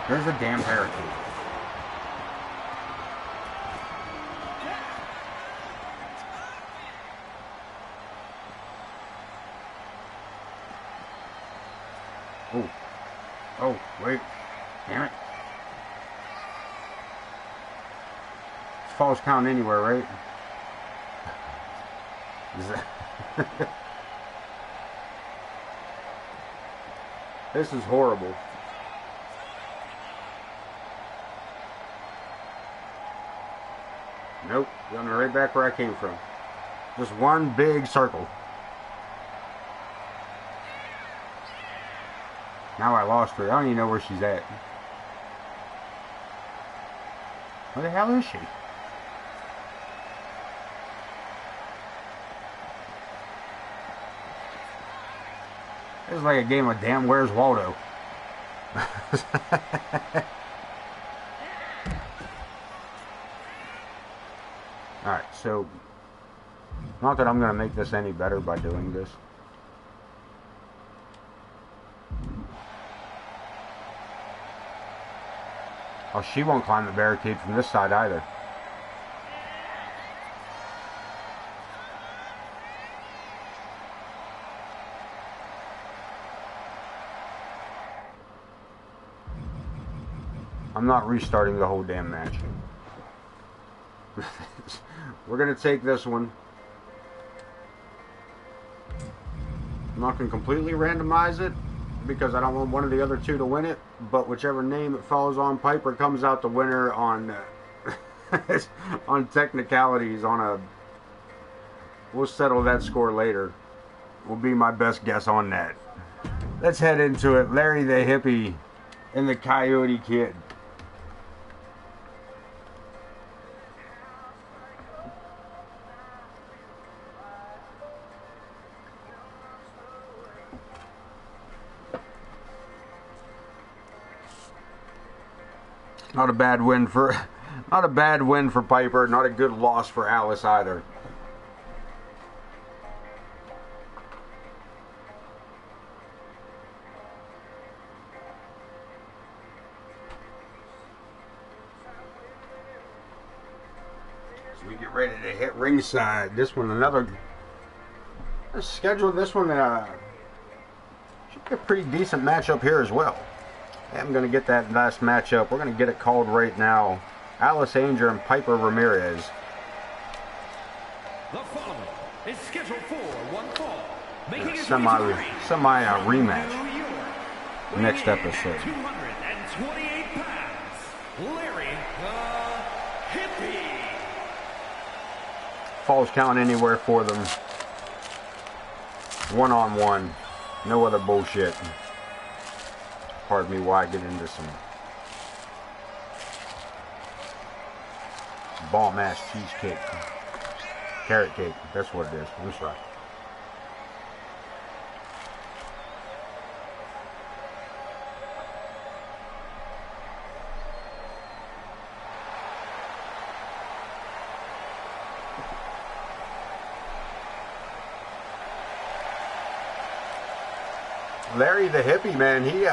there's a damn barricade. Oh, wait. Damn it. false count anywhere, right? Is that this is horrible. Nope, got me right back where I came from. Just one big circle. Now I lost her. I don't even know where she's at. Where the hell is she? This is like a game of damn Where's Waldo. Alright, so not that I'm going to make this any better by doing this. Oh, she won't climb the barricade from this side either. I'm not restarting the whole damn match. We're going to take this one. I'm not going to completely randomize it because I don't want one of the other two to win it, but whichever name it falls on, Piper comes out the winner on on technicalities. We'll settle that score later. Will be my best guess on that. Let's head into it. Larry the Hippie and the Coyote Kid. Not a bad win for Piper, not a good loss for Alice either. So we get ready to hit ringside. This one, let's schedule this one. Should be a pretty decent matchup here as well. I'm going to get that last matchup. We're going to get it called right now. Alice Angel and Piper Ramirez. The following is scheduled for one fall. Making his semi rematch. Next Weighing in episode. at 228 pounds, Larry the Hippie. Falls count anywhere for them. One-on-one. No other bullshit. Pardon me while I get into some bomb-ass cheesecake. Carrot cake. That's what it is. I'm sorry. Larry the Hippie, man, he's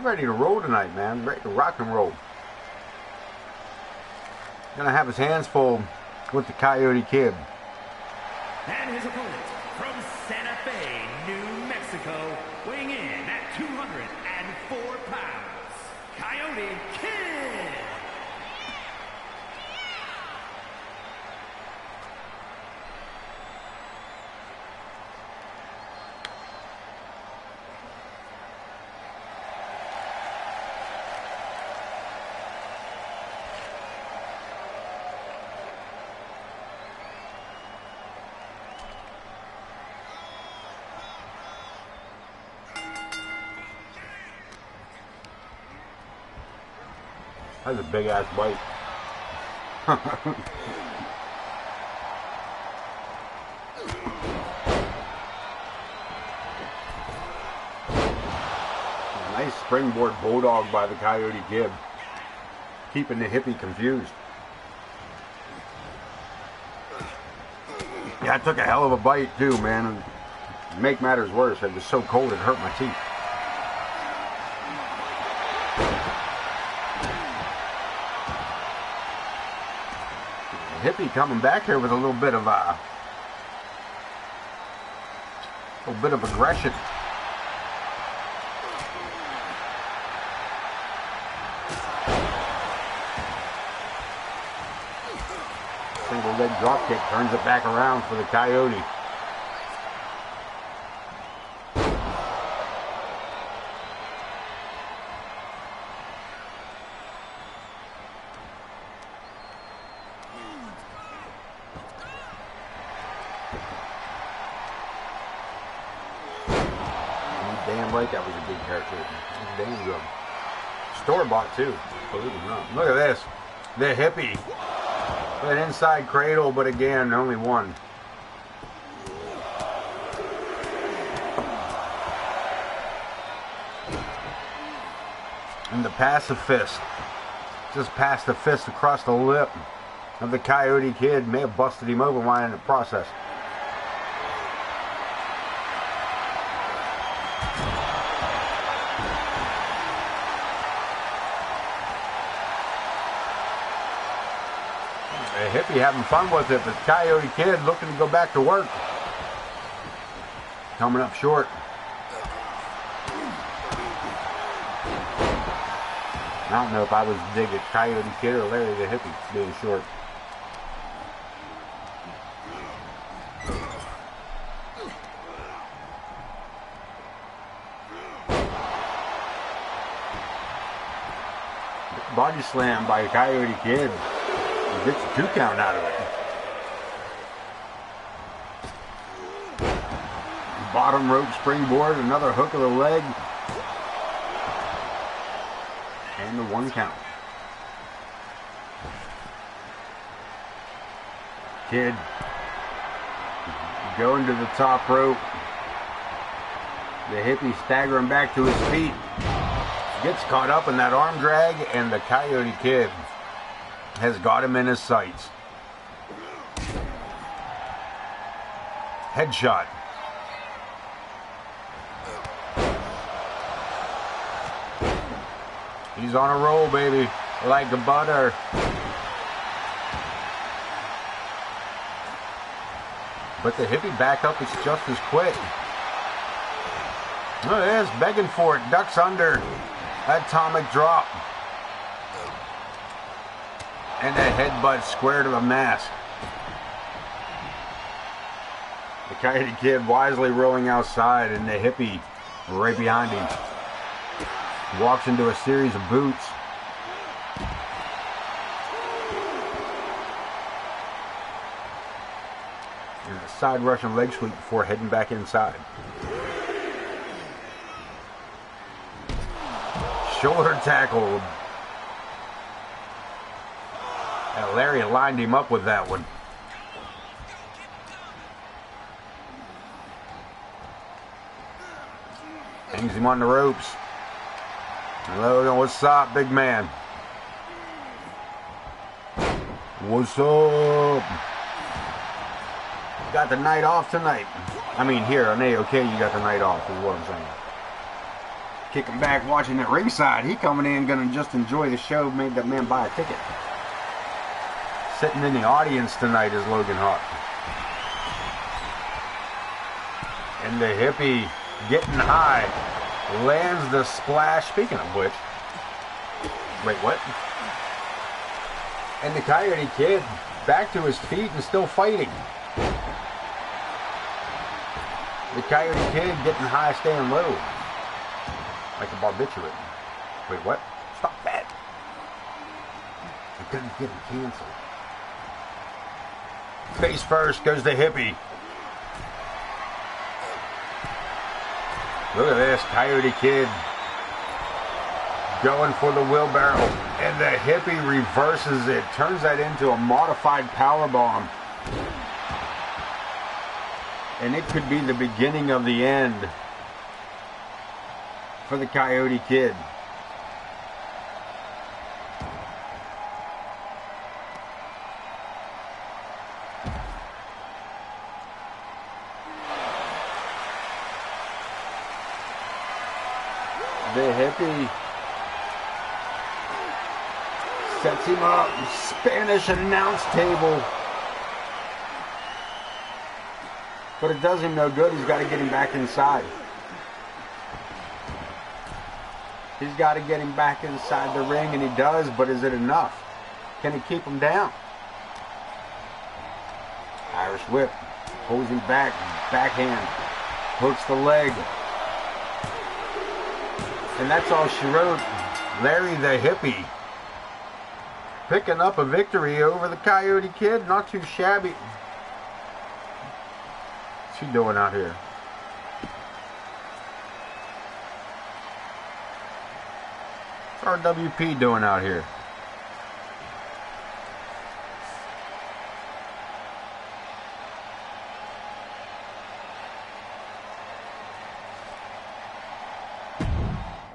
ready to roll tonight, man. Ready to rock and roll. Gonna have his hands full with the Coyote Kid. And his opponent from Santa Fe, New Mexico, weighing in at 204 pounds, Coyote Kid. That's a big ass bite. Nice springboard bulldog by the Coyote Kid. Keeping the Hippie confused. Yeah, I took a hell of a bite too, man. And to make matters worse, it was so cold it hurt my teeth. Hippie coming back here with a little bit of aggression. that drop kick, turns it back around for the Coyote. Damn right that was a good haircut. Damn good. Store-bought too, believe it or not. Look at this. The hippie. An inside cradle, but again, only one. And the passive fist. Just passed the fist across the lip of the Coyote Kid. May have busted him open while in the process. The hippie having fun with it, but Coyote Kid looking to go back to work. Coming up short. I don't know if I was digging Coyote Kid or Larry the hippie being short. Body slam by Coyote Kid. He gets a 2 count out of it. Bottom rope springboard, another hook of the leg. And the 1 count. Kid going to the top rope. The hippie staggering back to his feet. Gets caught up in that arm drag, and the Coyote Kid has got him in his sights. Headshot. He's on a roll, baby, like a butter. But the hippie back up is just as quick. Look at this, begging for it, ducks under. Atomic drop. And a headbutt square to the mask. The Coyote Kid wisely rolling outside, and the hippie right behind him. Walks into a series of boots. And a side Russian leg sweep before heading back inside. Shoulder tackle. And Larry lined him up with that one. Hangs him on the ropes. Hello, what's up, big man? What's up? You got the night off tonight. I mean, here on AOK, you got the night off, is what I'm saying. Kicking back, watching at ringside. He coming in, gonna just enjoy the show. Made that man buy a ticket. Sitting in the audience tonight is Logan Hawk. And the hippie getting high. Lands the splash. Speaking of which. Wait, what? And the Coyote Kid back to his feet and still fighting. The Coyote Kid getting high, staying low. Like a barbiturate. Wait, what? Stop that. I couldn't get him canceled. Face first goes the hippie. Look at this, Coyote Kid going for the wheelbarrow, and the hippie reverses it, turns that into a modified power bomb, and it could be the beginning of the end for the Coyote Kid. The hippie sets him up. Spanish announce table. But it does him no good. He's got to get him back inside. He's got to get him back inside the ring, and he does, but is it enough? Can he keep him down? Irish whip. Pulls him back. Backhand. Hooks the leg. And that's all she wrote. Larry the Hippie picking up a victory over the Coyote Kid. Not too shabby. What's she doing out here? What's RWP doing out here?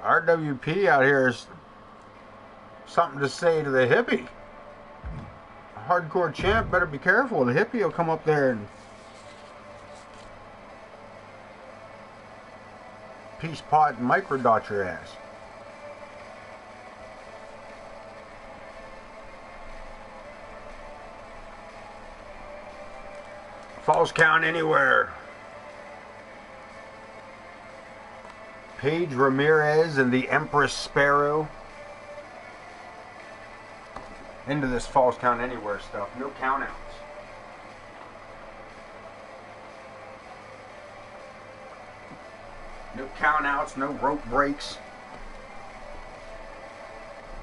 RWP out here is something to say to the Hippie. Hardcore champ, better be careful. The Hippie will come up there and peace pot and microdot your ass. Falls count anywhere. Paige Ramirez and the Empress Sparrow into this falls count anywhere stuff. No countouts. No countouts, no rope breaks.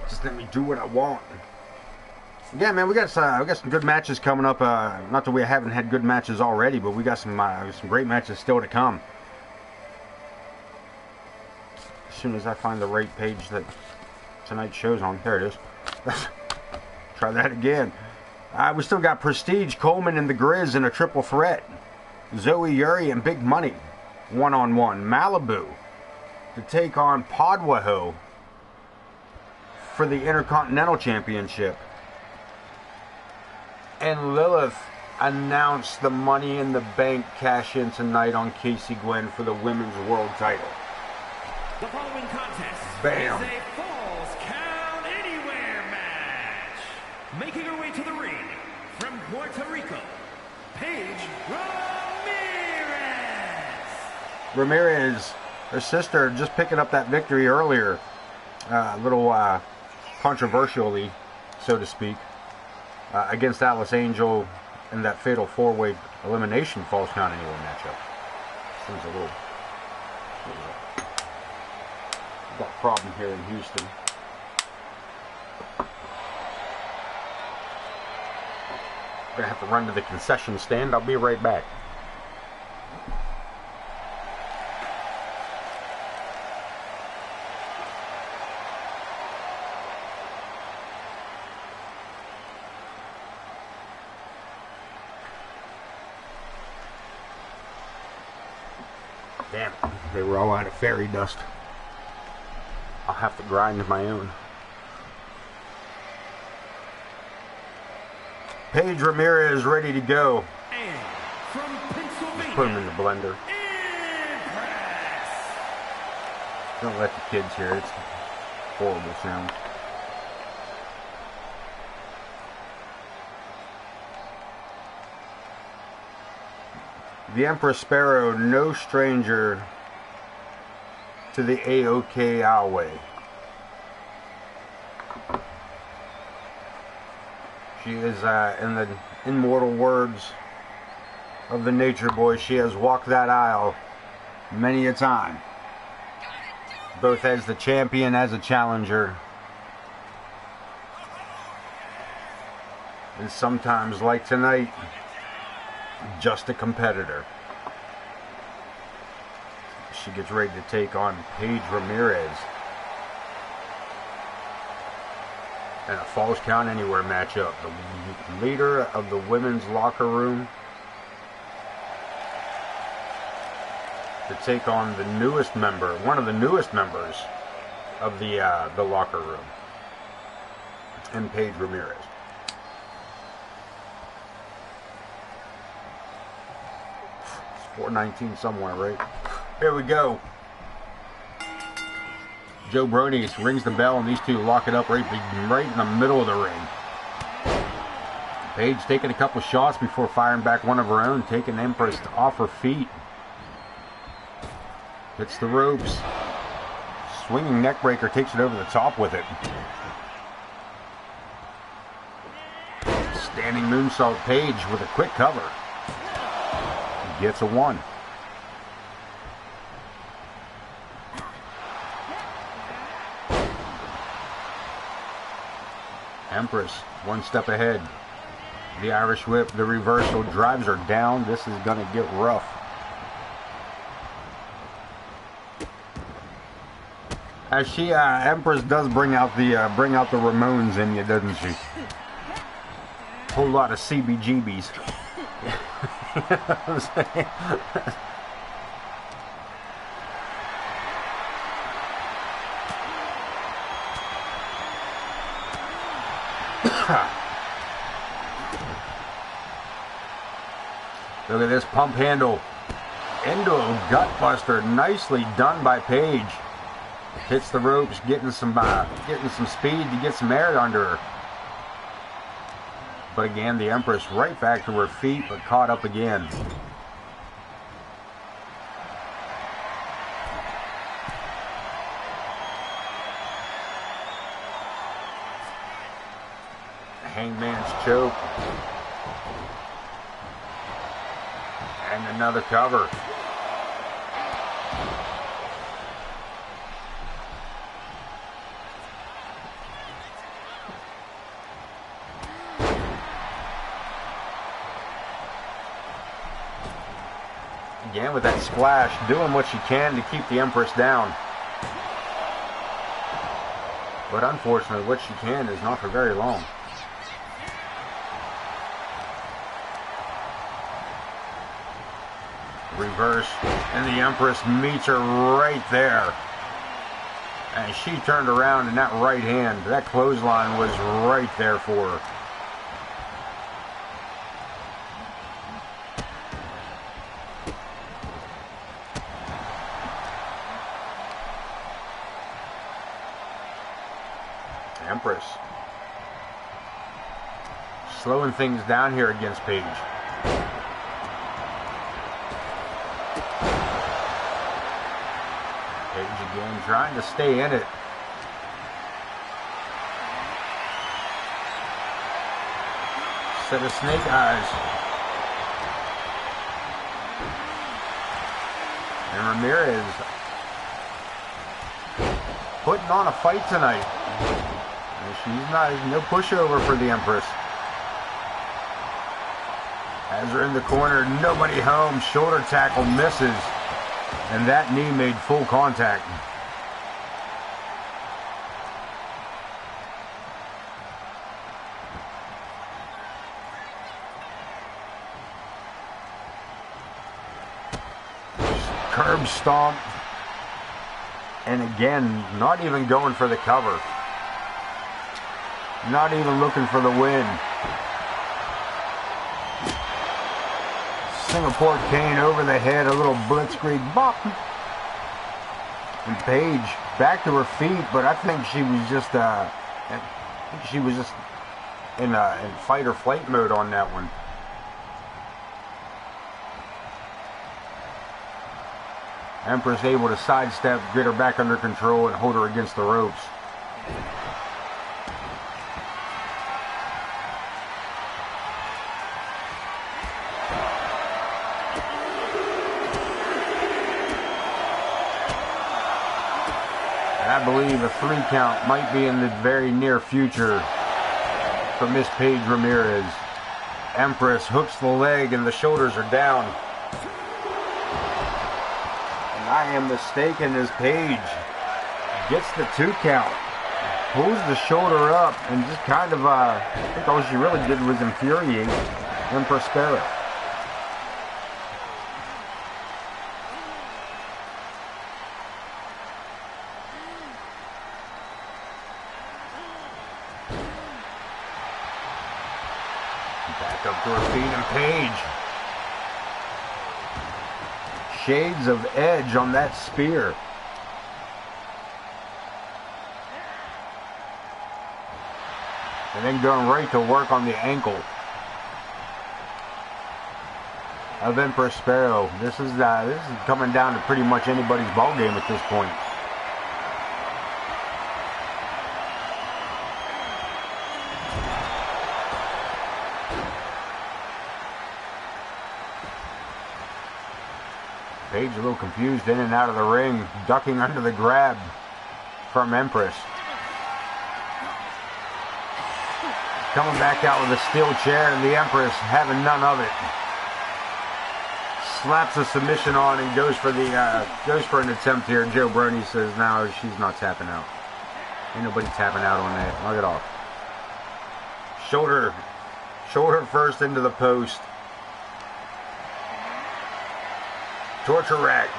Just let me do what I want. Yeah, man, we got some good matches coming up. Not that we haven't had good matches already, but we got some great matches still to come. As soon as I find the right page that tonight's show's on, there it is. Try that again. We still got Prestige, Coleman, and the Grizz in a triple threat. Zoe, Yuri, and Big Money one-on-one. Malibu to take on Podwaho for the Intercontinental Championship. And Lilith announced the Money in the Bank cash-in tonight on Casey Gwen for the Women's World title. The following contest Bam. is a Falls Count Anywhere match. Making her way to the ring from Puerto Rico, Paige Ramirez. Ramirez, her sister, just picking up that victory earlier. A little controversially, so to speak, against Alice Angel in that fatal four-way elimination Falls Count Anywhere matchup. Seems a little got a problem here in Houston. I'm gonna have to run to the concession stand. I'll be right back. Damn, they were all out of fairy dust. I'll have to grind my own. Paige Ramirez ready to go. And from Pennsylvania, Just put them in the blender. Impress. Don't let the kids hear it. It's horrible sound. The Empress Sparrow, no stranger to the AOK Alway. She is, in the immortal words of the Nature Boy, she has walked that aisle many a time. Both as the champion, as a challenger. And sometimes, like tonight, just a competitor. She gets ready to take on Paige Ramirez in a Falls Count Anywhere matchup. The leader of the women's locker room to take on the newest member, one of the newest members of the locker room, and Paige Ramirez. It's 419 somewhere, right? Here we go. Joe Brony rings the bell, and these two lock it up right in the middle of the ring. Paige taking a couple shots before firing back one of her own, taking Empress off her feet. Hits the ropes. Swinging neckbreaker, takes it over the top with it. Standing moonsault, Paige with a quick cover. gets a 1. Empress, 1 step ahead. The Irish whip, the reversal, drives her down. This is going to get rough. As she, Empress does bring out the Ramones in you, doesn't she? Whole lot of CBGBs. You know what I'm saying? Look at this pump handle. Into a gut buster. Nicely done by Paige. Hits the ropes, getting some speed to get some air under her. But again, the Empress right back to her feet, but caught up again. Hangman's choke. And another cover. Again with that splash, doing what she can to keep the Empress down. But unfortunately, what she can is not for very long. Reverse, and the Empress meets her right there. And she turned around, and that right hand, that clothesline was right there for her. Empress slowing things down here against Paige. Paige again trying to stay in it. Set of snake eyes. And Ramirez putting on a fight tonight. No pushover for the Empress. Has her in the corner, nobody home. Shoulder tackle misses. And that knee made full contact. Curb stomp. And again, not even going for the cover. Not even looking for the win. Singapore cane over the head, a little blitzkrieg bop. And Paige back to her feet, but I think she was just in fight or flight mode on that one. Empress able to sidestep, get her back under control, and hold her against the ropes. I believe a 3 count might be in the very near future for Miss Paige Ramirez. Empress hooks the leg and the shoulders are down. And I am mistaken as Paige gets the 2 count. Pulls the shoulder up and just kind of, I think all she really did was infuriate Empress Sparrow. Back up to her feet and Paige. Shades of edge on that spear. And then going right to work on the ankle of Empress Sparrow. This is coming down to pretty much anybody's ball game at this point. Paige a little confused in and out of the ring, ducking under the grab from Empress. Coming back out with a steel chair, and the Empress having none of it. Slaps a submission on and goes for an attempt here. Joe Brony says, no, she's not tapping out. Ain't nobody tapping out on that. Knock it off. Shoulder first into the post. Torture rack.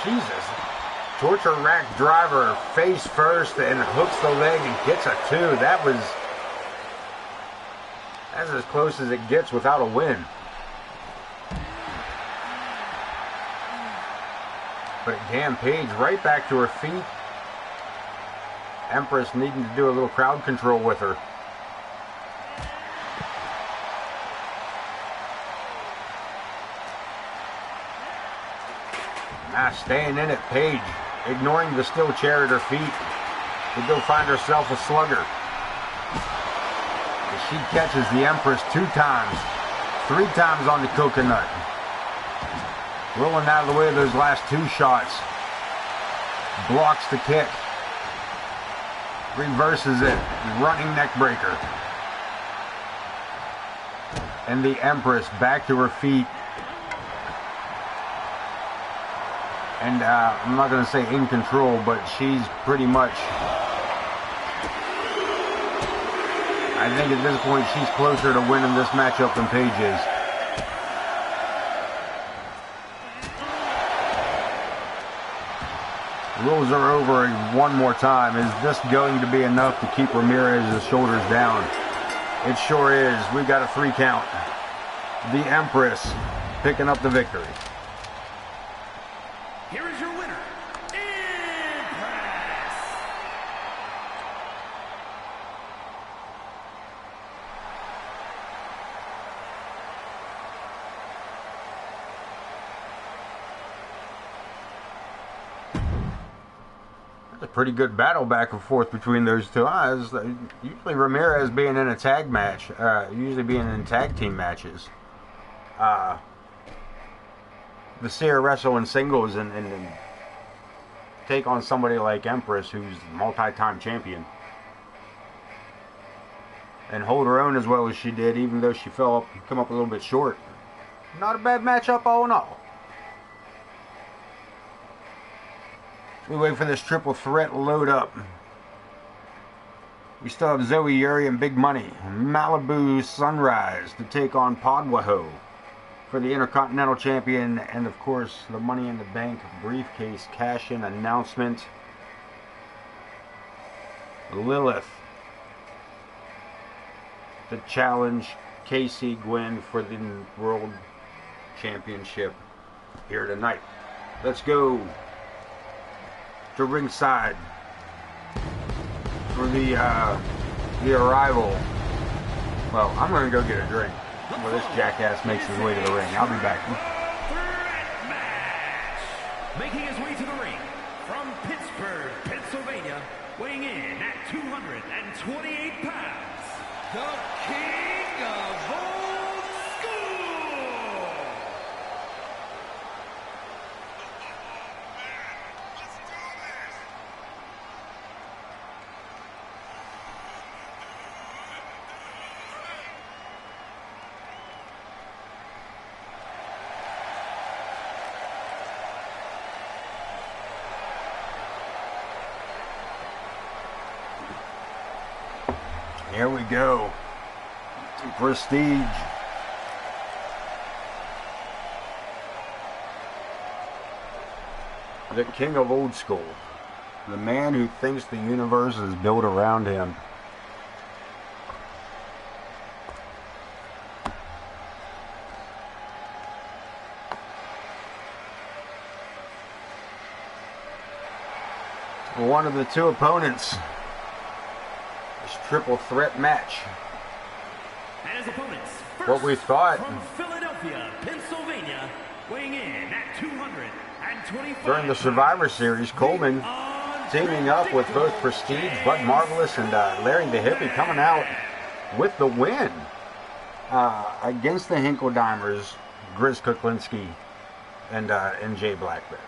Jesus. Torture rack driver face first and hooks the leg and gets a 2. That's as close as it gets without a win. But again, Paige right back to her feet. Empress needing to do a little crowd control with her. Staying in it, Paige, ignoring the steel chair at her feet, to go find herself a slugger. She catches the Empress 2 times, 3 times on the coconut. Rolling out of the way of those last 2 shots. Blocks the kick. Reverses it. Running neck breaker. And the Empress back to her feet. And I'm not going to say in control, but she's pretty much, I think at this point she's closer to winning this matchup than Paige is. Rolls her over one more time. Is this going to be enough to keep Ramirez's shoulders down? It sure is. We've got a 3 count. The Empress picking up the victory. Here is your winner, Empress. That's a pretty good battle back and forth between those two. Usually Ramirez being in a tag match, usually being in tag team matches. To see her wrestle in singles and take on somebody like Empress, who's multi-time champion, and hold her own as well as she did, even though she come up a little bit short. Not a bad matchup all in all. We wait for this triple threat load up. We still have Zoe, Yuri, and Big Money, Malibu Sunrise to take on Podwaho for the Intercontinental Champion, and of course the Money in the Bank briefcase cash-in announcement. Lilith to challenge Casey Gwynn for the World Championship here tonight. Let's go to ringside for the arrival. Well, I'm going to go get a drink. Well, this jackass makes his way to the ring. I'll be back. Making his way to the ring from Pittsburgh, Pennsylvania, weighing in at 228 pounds, the King of Old School. Here we go. Prestige. The King of Old School. The man who thinks the universe is built around him. One of the 2 opponents. Triple threat match. And his opponents, what we thought from Philadelphia, Pennsylvania, weighing in at 225 during the Survivor Series, Coleman teaming up with both Prestige, Bud Marvelous, and Larry the Hippie, coming out with the win against the Hinkle Dimers, Grizz Kuklinski and Jay Black there.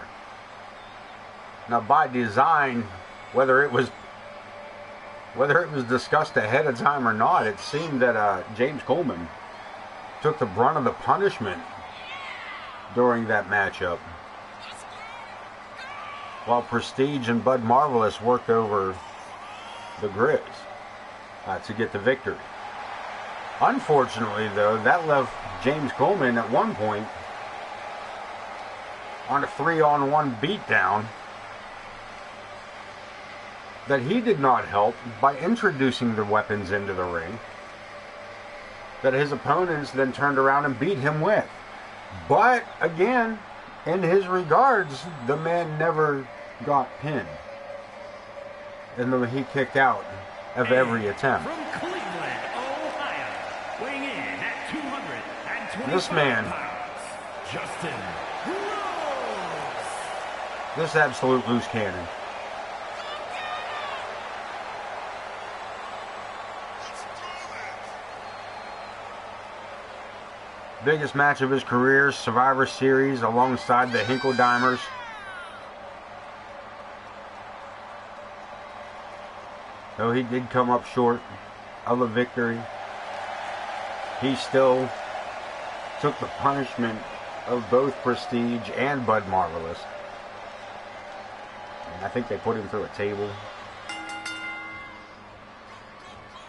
Now, by design, whether it was discussed ahead of time or not, it seemed that James Coleman took the brunt of the punishment during that matchup, while Prestige and Bud Marvelous worked over the Grizz to get the victory. Unfortunately, though, that left James Coleman at one point on a 3-on-1 beatdown that he did not help by introducing the weapons into the ring, that his opponents then turned around and beat him with. But, again, in his regards, the man never got pinned. And then he kicked out of every attempt. From Cleveland, Ohio, weighing in at 225 This man, pounds, Justin Rose. this absolute loose cannon. Biggest match of his career, Survivor Series, alongside the Hinkle-Dimers. Though he did come up short of a victory, he still took the punishment of both Prestige and Bud Marvelous. And I think they put him through a table.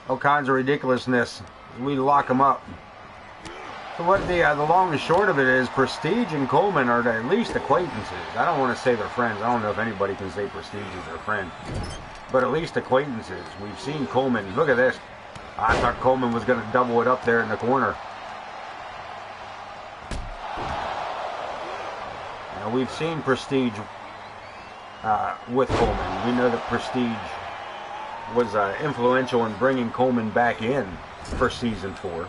All kinds of ridiculousness as we lock him up. So what the long and short of it is, Prestige and Coleman are at least acquaintances. I don't want to say they're friends. I don't know if anybody can say Prestige is their friend. But at least acquaintances. We've seen Coleman. Look at this. I thought Coleman was going to double it up there in the corner. Now, we've seen Prestige with Coleman. We know that Prestige was influential in bringing Coleman back in for Season 4.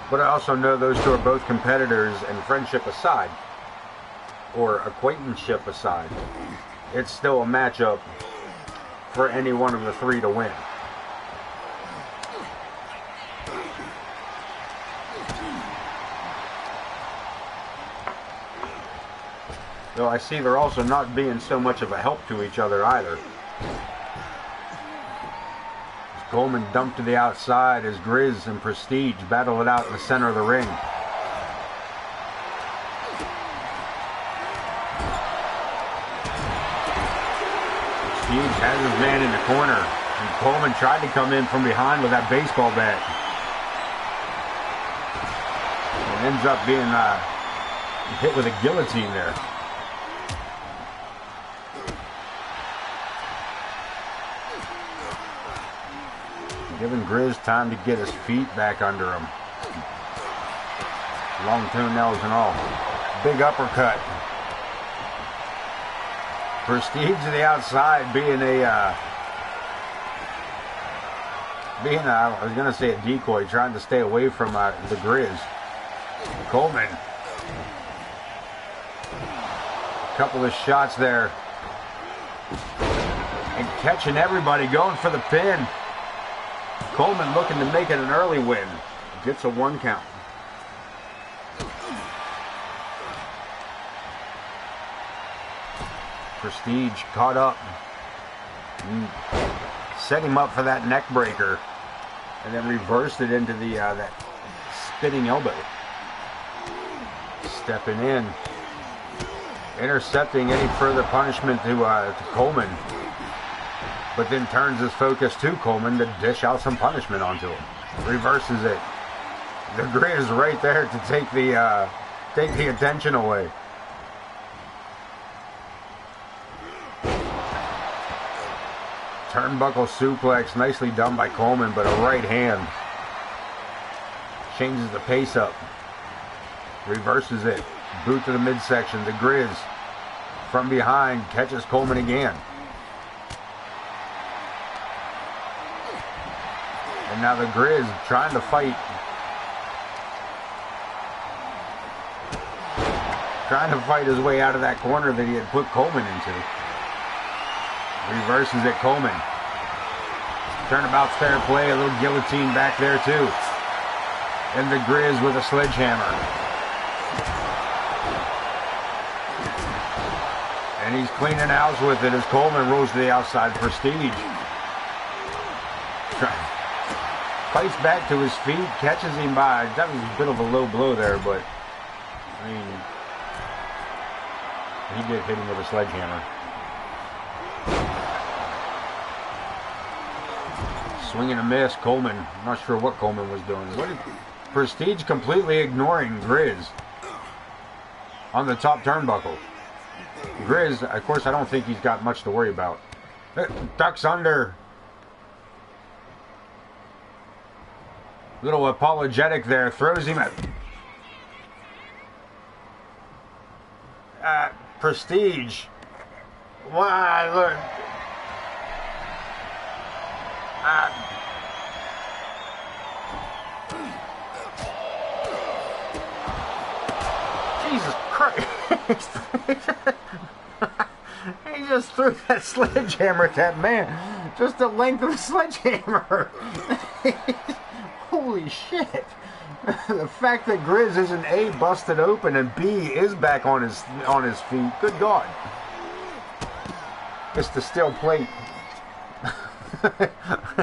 But I also know those two are both competitors, and friendship aside, or acquaintanceship aside, it's still a matchup for any one of the three to win. Though I see they're also not being so much of a help to each other either. Coleman dumped to the outside as Grizz and Prestige battle it out in the center of the ring. Prestige has his man in the corner, and Coleman tried to come in from behind with that baseball bat. And ends up being hit with a guillotine there. Giving Grizz time to get his feet back under him. Long toenails and all. Big uppercut. Prestige to the outside being I was going to say a decoy, trying to stay away from the Grizz. Coleman. A couple of shots there. And catching everybody, going for the pin. Coleman looking to make it an early win. Gets a 1 count. Prestige caught up. Set him up for that neck breaker. And then reversed it into the that spinning elbow. Stepping in. Intercepting any further punishment to Coleman. But then turns his focus to Coleman to dish out some punishment onto him. Reverses it. The Grizz right there to take the attention away. Turnbuckle suplex, nicely done by Coleman, but a right hand. Changes the pace up. Reverses it. Boot to the midsection. The Grizz from behind catches Coleman again. And now the Grizz trying to fight. Trying to fight his way out of that corner that he had put Coleman into. Reverses it, Coleman. Turnabout's fair play. A little guillotine back there, too. And the Grizz with a sledgehammer. And he's cleaning house with it as Coleman rolls to the outside. Prestige fights back to his feet, catches him by. That was a bit of a low blow there, but I mean, he did hit him with a sledgehammer. Swing and a miss. Coleman, I'm not sure what Coleman was doing. What did Prestige completely ignoring Grizz on the top turnbuckle? Grizz, of course, I don't think he's got much to worry about. Ducks under. Little apologetic there. Throws him at Prestige. Why, look. Jesus Christ. He just threw that sledgehammer at that man. Just the length of the sledgehammer. Holy shit. The fact that Grizz isn't A, busted open, and B, is back on his feet. Good God. It's the steel plate.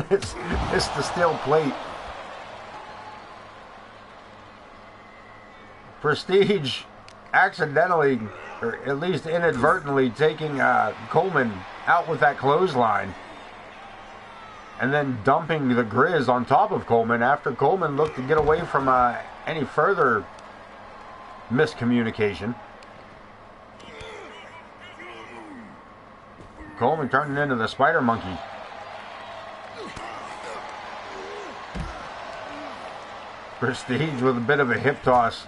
it's the steel plate. Prestige accidentally, or at least inadvertently, taking Coleman out with that clothesline. And then dumping the Grizz on top of Coleman after Coleman looked to get away from any further miscommunication. Coleman turning into the spider monkey. Prestige with a bit of a hip toss.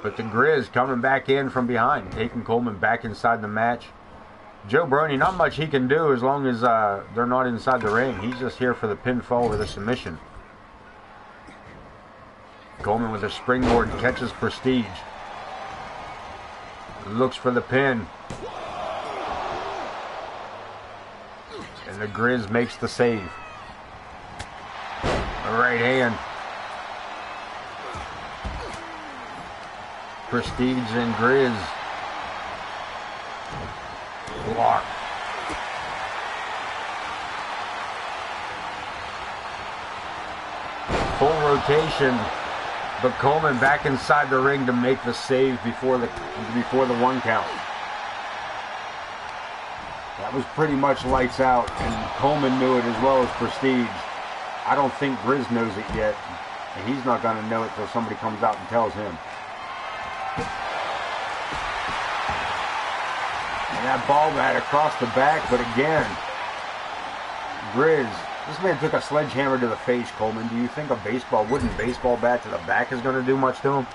But the Grizz coming back in from behind, taking Coleman back inside the match. Joe Brody, not much he can do as long as they're not inside the ring. He's just here for the pinfall or the submission. Coleman with a springboard catches Prestige. Looks for the pin. And the Grizz makes the save. The right hand. Prestige and Grizz. Block. Full rotation, but Coleman back inside the ring to make the save before the 1 count. That was pretty much lights out, and Coleman knew it as well as Prestige. I don't think Grizz knows it yet, and he's not going to know it until somebody comes out and tells him. And that ball bat across the back, but again, Grizz, this man took a sledgehammer to the face, Coleman. Do you think a wooden baseball bat to the back is going to do much to him?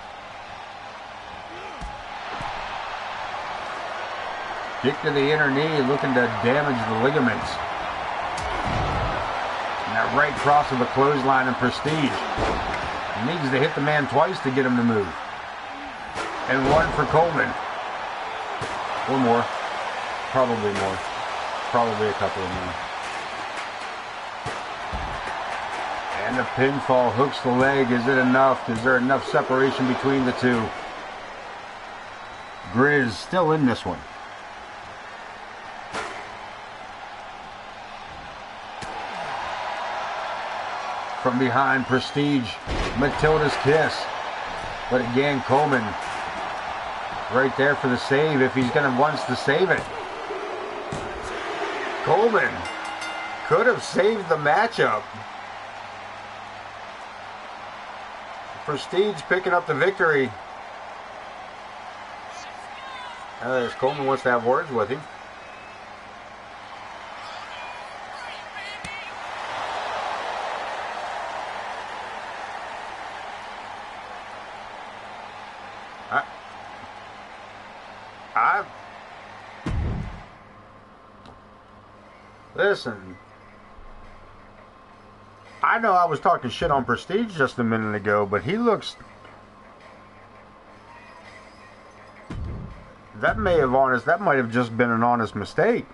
Kick to the inner knee, looking to damage the ligaments. And that right cross of the clothesline and Prestige. He needs to hit the man twice to get him to move. And one for Coleman. Or more. Probably more. Probably a couple of more. And the pinfall hooks the leg. Is it enough? Is there enough separation between the two? Grizz still in this one. From behind, Prestige. Matilda's kiss. But again, Coleman right there for the save if he's going to wants to save it. Coleman could have saved the matchup. Prestige picking up the victory. As Coleman wants to have words with him. Listen, I know I was talking shit on Prestige just a minute ago, but he looks... That might have just been an honest mistake.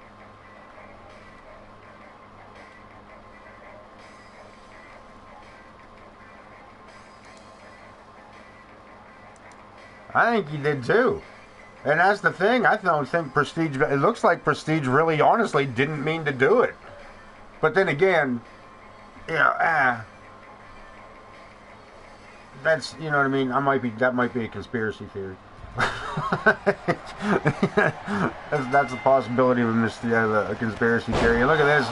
I think he did too. And that's the thing. I don't think Prestige... It looks like Prestige really, honestly, didn't mean to do it. But then again, you know, that's, you know what I mean? That might be a conspiracy theory. that's a possibility of a conspiracy theory. Look at this.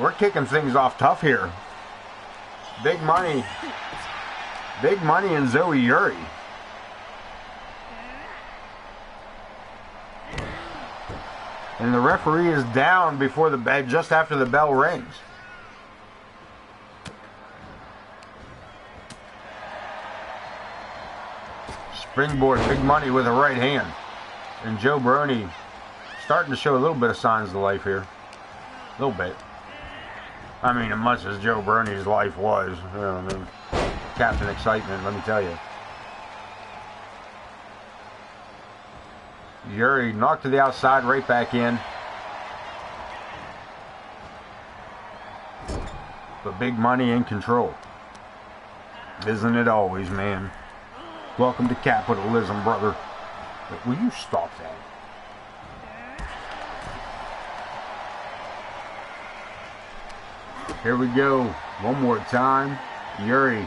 We're kicking things off tough here. Big Money and Zoe Yuri. And the referee is down before just after the bell rings. Springboard, Big Money with a right hand. And Joe Brony starting to show a little bit of signs of life here. A little bit. I mean, as much as Joe Brony's life was. You know what I mean? Captain Excitement, let me tell you. Yuri knocked to the outside, right back in. But Big Money in control. Isn't it always, man? Welcome to capitalism, brother. Will you stop that? Here we go. One more time. Yuri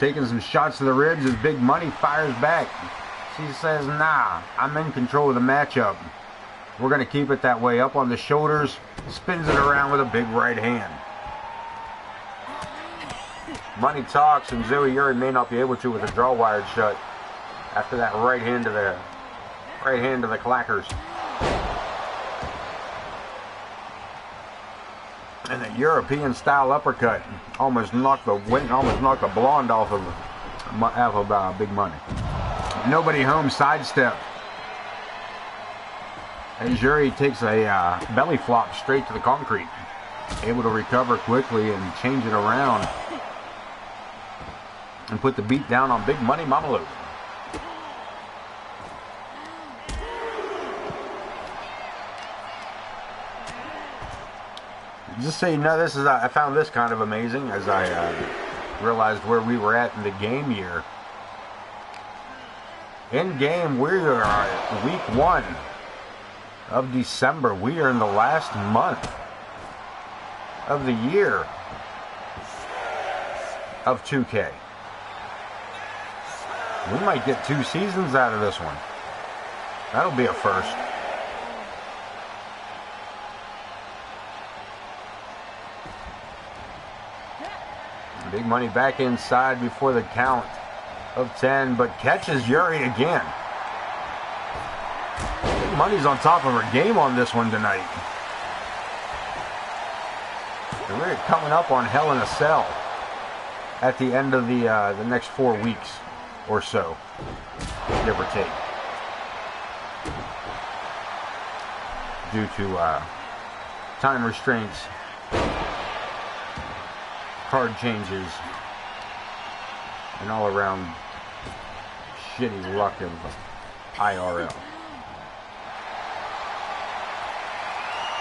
taking some shots to the ribs as Big Money fires back. She says, nah, I'm in control of the matchup. We're going to keep it that way. Up on the shoulders. Spins it around with a big right hand. Money talks, and Zoe Yuri may not be able to with the draw wired shut after that right hand to the clackers. And a European style uppercut almost knocked the blonde off of Big Money. Nobody home sidestep. As Yuri takes a belly flop straight to the concrete. Able to recover quickly and change it around. And put the beat down on Big Money Mamalu. Just so you know, I found this kind of amazing as I realized where we were at in the game year. In game, we are week 1 of December. We are in the last month of the year of 2K. We might get 2 seasons out of this one. That'll be a first. Big Money back inside before the count of 10, but catches Yuri again. Big Money's on top of her game on this one tonight. And we're coming up on Hell in a Cell at the end of the next 4 weeks or so, give or take, due to time restraints, card changes, and all around shitty luck of IRL.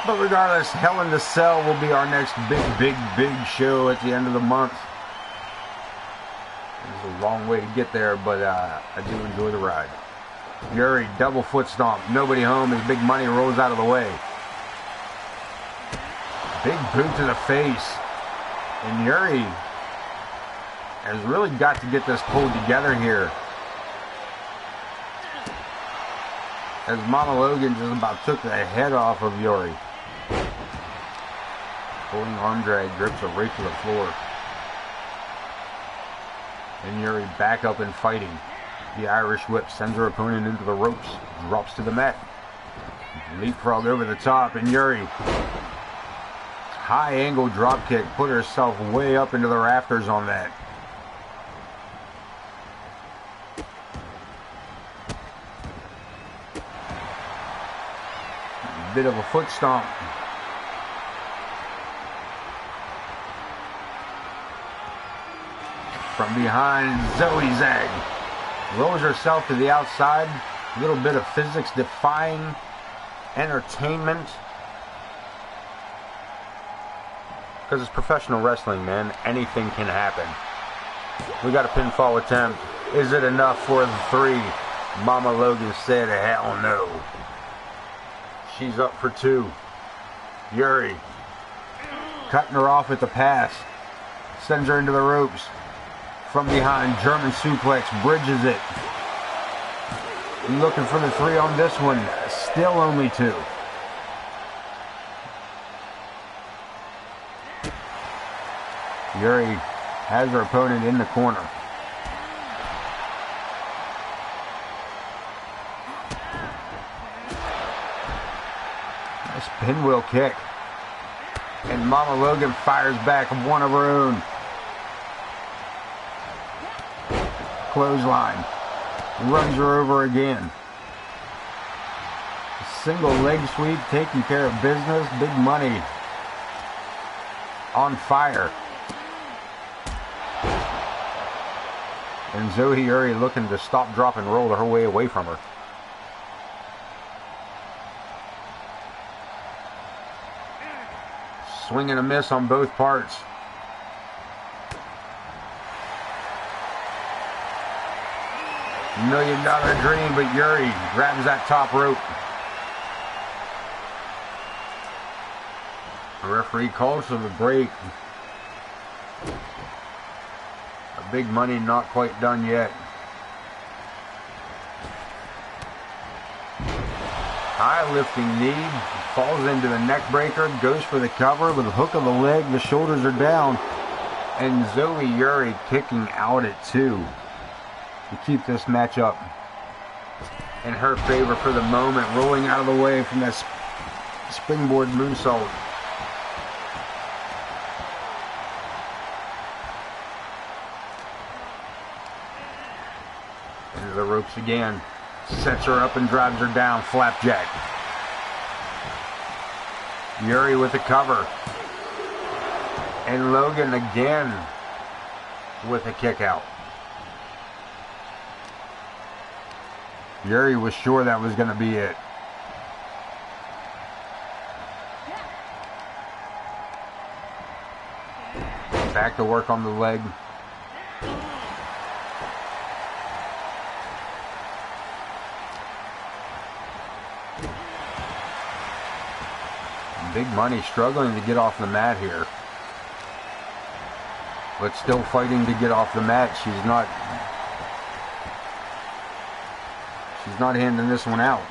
But regardless, Hell in the Cell will be our next big show at the end of the month. It's a long way to get there, but I do enjoy the ride. Yuri, double foot stomp. Nobody home as Big Money rolls out of the way. Big boot to the face. And Yuri has really got to get this pulled together here. As Mama Logan just about took the head off of Yuri. Pulling arm drag, grips her right to the floor. And Yuri back up and fighting. The Irish whip sends her opponent into the ropes. Drops to the mat. Leapfrog over the top, and Yuri, high angle drop kick, put herself way up into the rafters on that. Bit of a foot stomp. From behind, Zoe Zag rolls herself to the outside. A little bit of physics defying entertainment. Because it's professional wrestling, man. Anything can happen. We got a pinfall attempt. Is it enough for the 3? Mama Logan said, hell no. She's up for 2. Yuri cutting her off at the pass. Sends her into the ropes. From behind, German suplex, bridges it. Looking for the 3 on this one. Still only 2. Yuri has her opponent in the corner. Nice pinwheel kick. And Mama Logan fires back one of her own. Clothesline. Runs her over again. Single leg sweep, taking care of business. Big money. On fire. And Zoe Yuri looking to stop, drop, and roll her way away from her. Swing and a miss on both parts. $1 million dream, but Yuri grabs that top rope. The referee calls for the break. Big money not quite done yet. High lifting knee. Falls into the neck breaker. Goes for the cover with a hook of the leg. The shoulders are down. And Zoe Yuri kicking out at 2. To keep this match up in her favor for the moment. Rolling out of the way from that springboard moonsault. The ropes again. Sets her up and drives her down. Flapjack. Yuri with the cover. And Logan again with a kick out. Yuri was sure that was going to be it. Back to work on the leg. Big money struggling to get off the mat here. But still fighting to get off the mat. She's not handing this one out.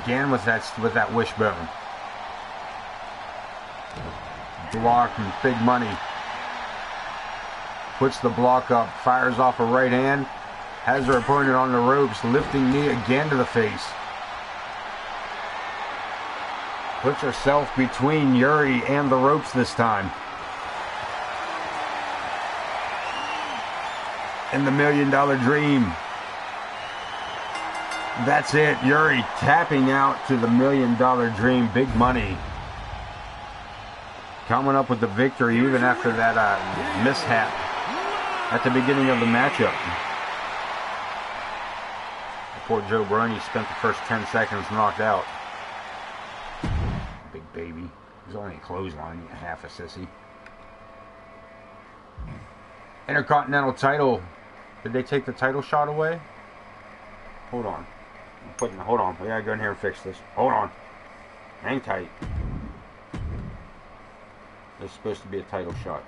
Again with that wishbone. Block and big money. Puts the block up, fires off a right hand. Has her opponent on the ropes, lifting knee again to the face. Puts herself between Yuri and the ropes this time. And the $1 million dream. That's it. Yuri tapping out to the $1 million dream. Big money. Coming up with the victory even after that mishap at the beginning of the matchup. Poor Joe Brony spent the first 10 seconds knocked out. Big baby. He's only a clothesline, half a sissy. Intercontinental title. Did they take the title shot away? Hold on. Hold on. We gotta go in here and fix this. Hold on. Hang tight. This is supposed to be a title shot.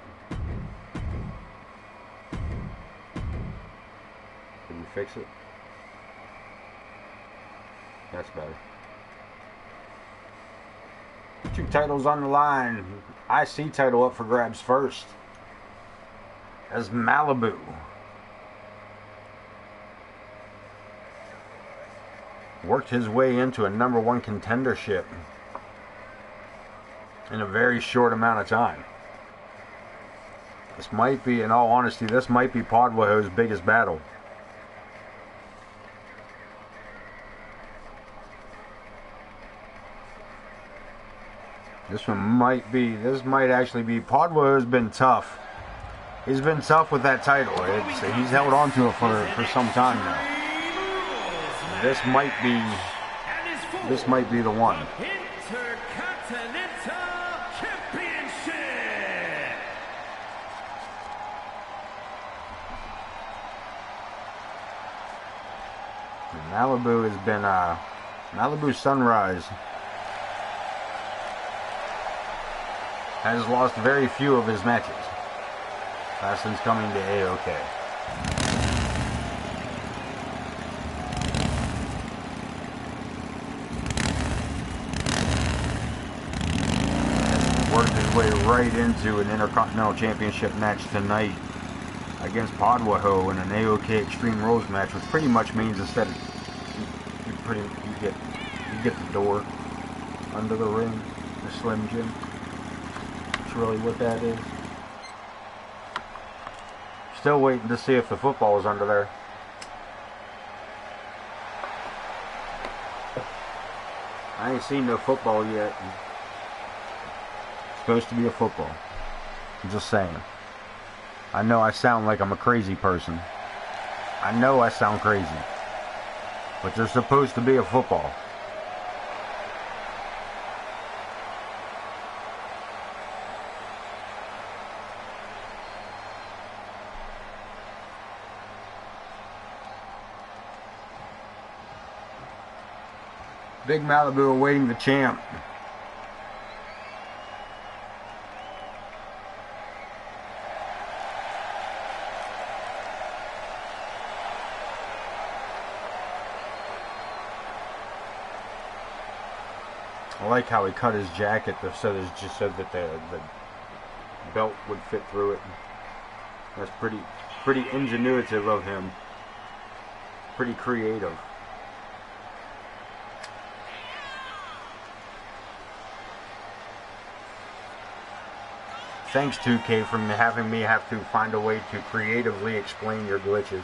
Did we fix it? That's better. 2 titles on the line. IC title up for grabs first. As Malibu worked his way into a #1 contendership in a very short amount of time. This might be, in all honesty, this might be Podwaho's biggest battle. This might actually be, Podwaho's been tough. He's been tough with that title. He's held on to it for some time now. This might be the one. Malibu has been, Malibu Sunrise has lost very few of his matches since coming to AOK. Worked his way right into an Intercontinental Championship match tonight against Podwaho in an AOK Extreme Rules match, which pretty much means instead of you get the door under the ring, the Slim Jim. That's really what that is. Still waiting to see if the football is under there. I ain't seen no football yet. It's supposed to be a football. I'm just saying. I know I sound like I'm a crazy person. I know I sound crazy. But there's supposed to be a football. Big Malibu awaiting the champ. I like how he cut his jacket so that the belt would fit through it. That's pretty ingenuitive of him. Pretty creative. Thanks 2K for having me have to find a way to creatively explain your glitches.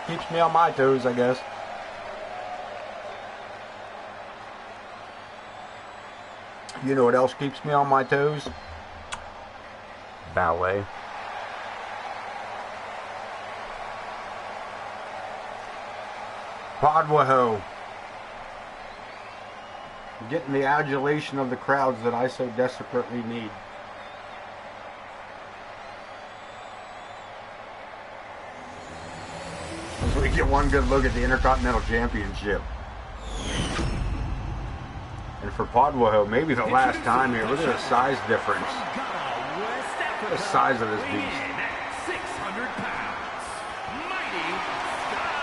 Keeps me on my toes, I guess. You know what else keeps me on my toes? Ballet. Podwaho. Getting the adulation of the crowds that I so desperately need. As we get one good look at the Intercontinental Championship. And for Podwaho, maybe the last time here. Look at the size difference. The size of this beast. 600 pounds. Mighty Sky.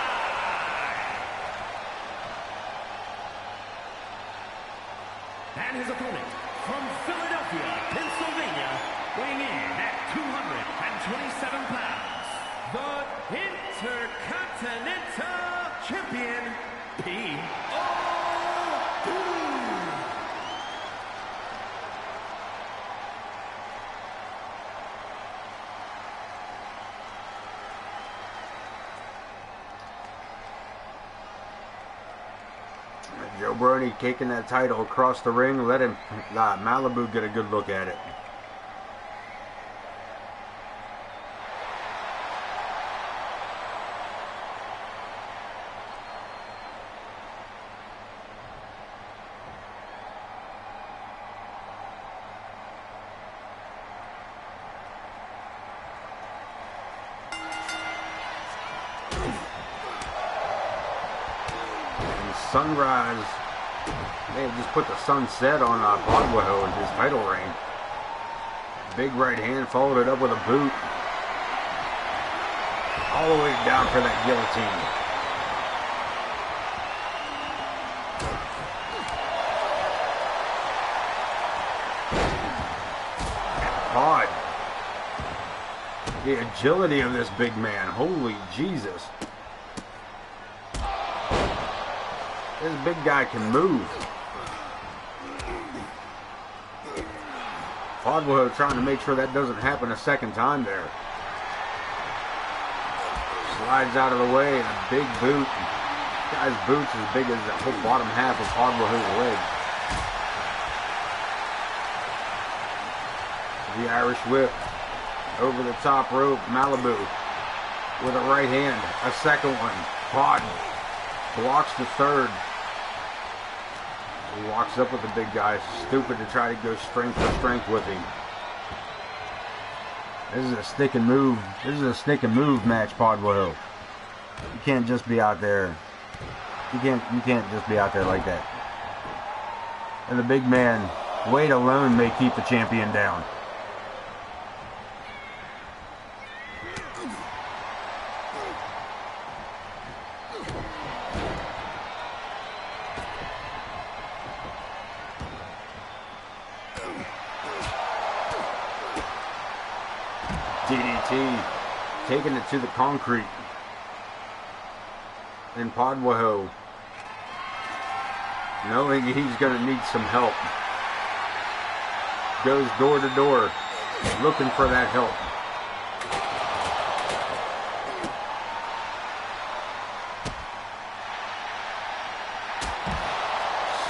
And his opponent from Philadelphia, Pennsylvania, weighing in at 227 pounds, the Intercontinental Champion, AOK. Joe Brody taking that title across the ring. Let him, Malibu, get a good look at it. Sunrise. They have just put the sunset on Podwaho in his title reign. Big right hand, followed it up with a boot. All the way down for that guillotine. Pod. The agility of this big man. Holy Jesus. This big guy can move. Podwaho trying to make sure that doesn't happen a second time there. Slides out of the way and a big boot. This guy's boot's as big as the whole bottom half of Podwaho's leg. The Irish whip over the top rope. Malibu with a right hand. A second one. Pod blocks the third. He walks up with the big guy. Stupid to try to go strength for strength with him. This is a stick and move. This is a stick and move match, Podwell. You can't just be out there. You can't just be out there like that. And the big man, weight alone may keep the champion down. DDT, taking it to the concrete. And Podwaho, knowing he's going to need some help, goes door to door, looking for that help.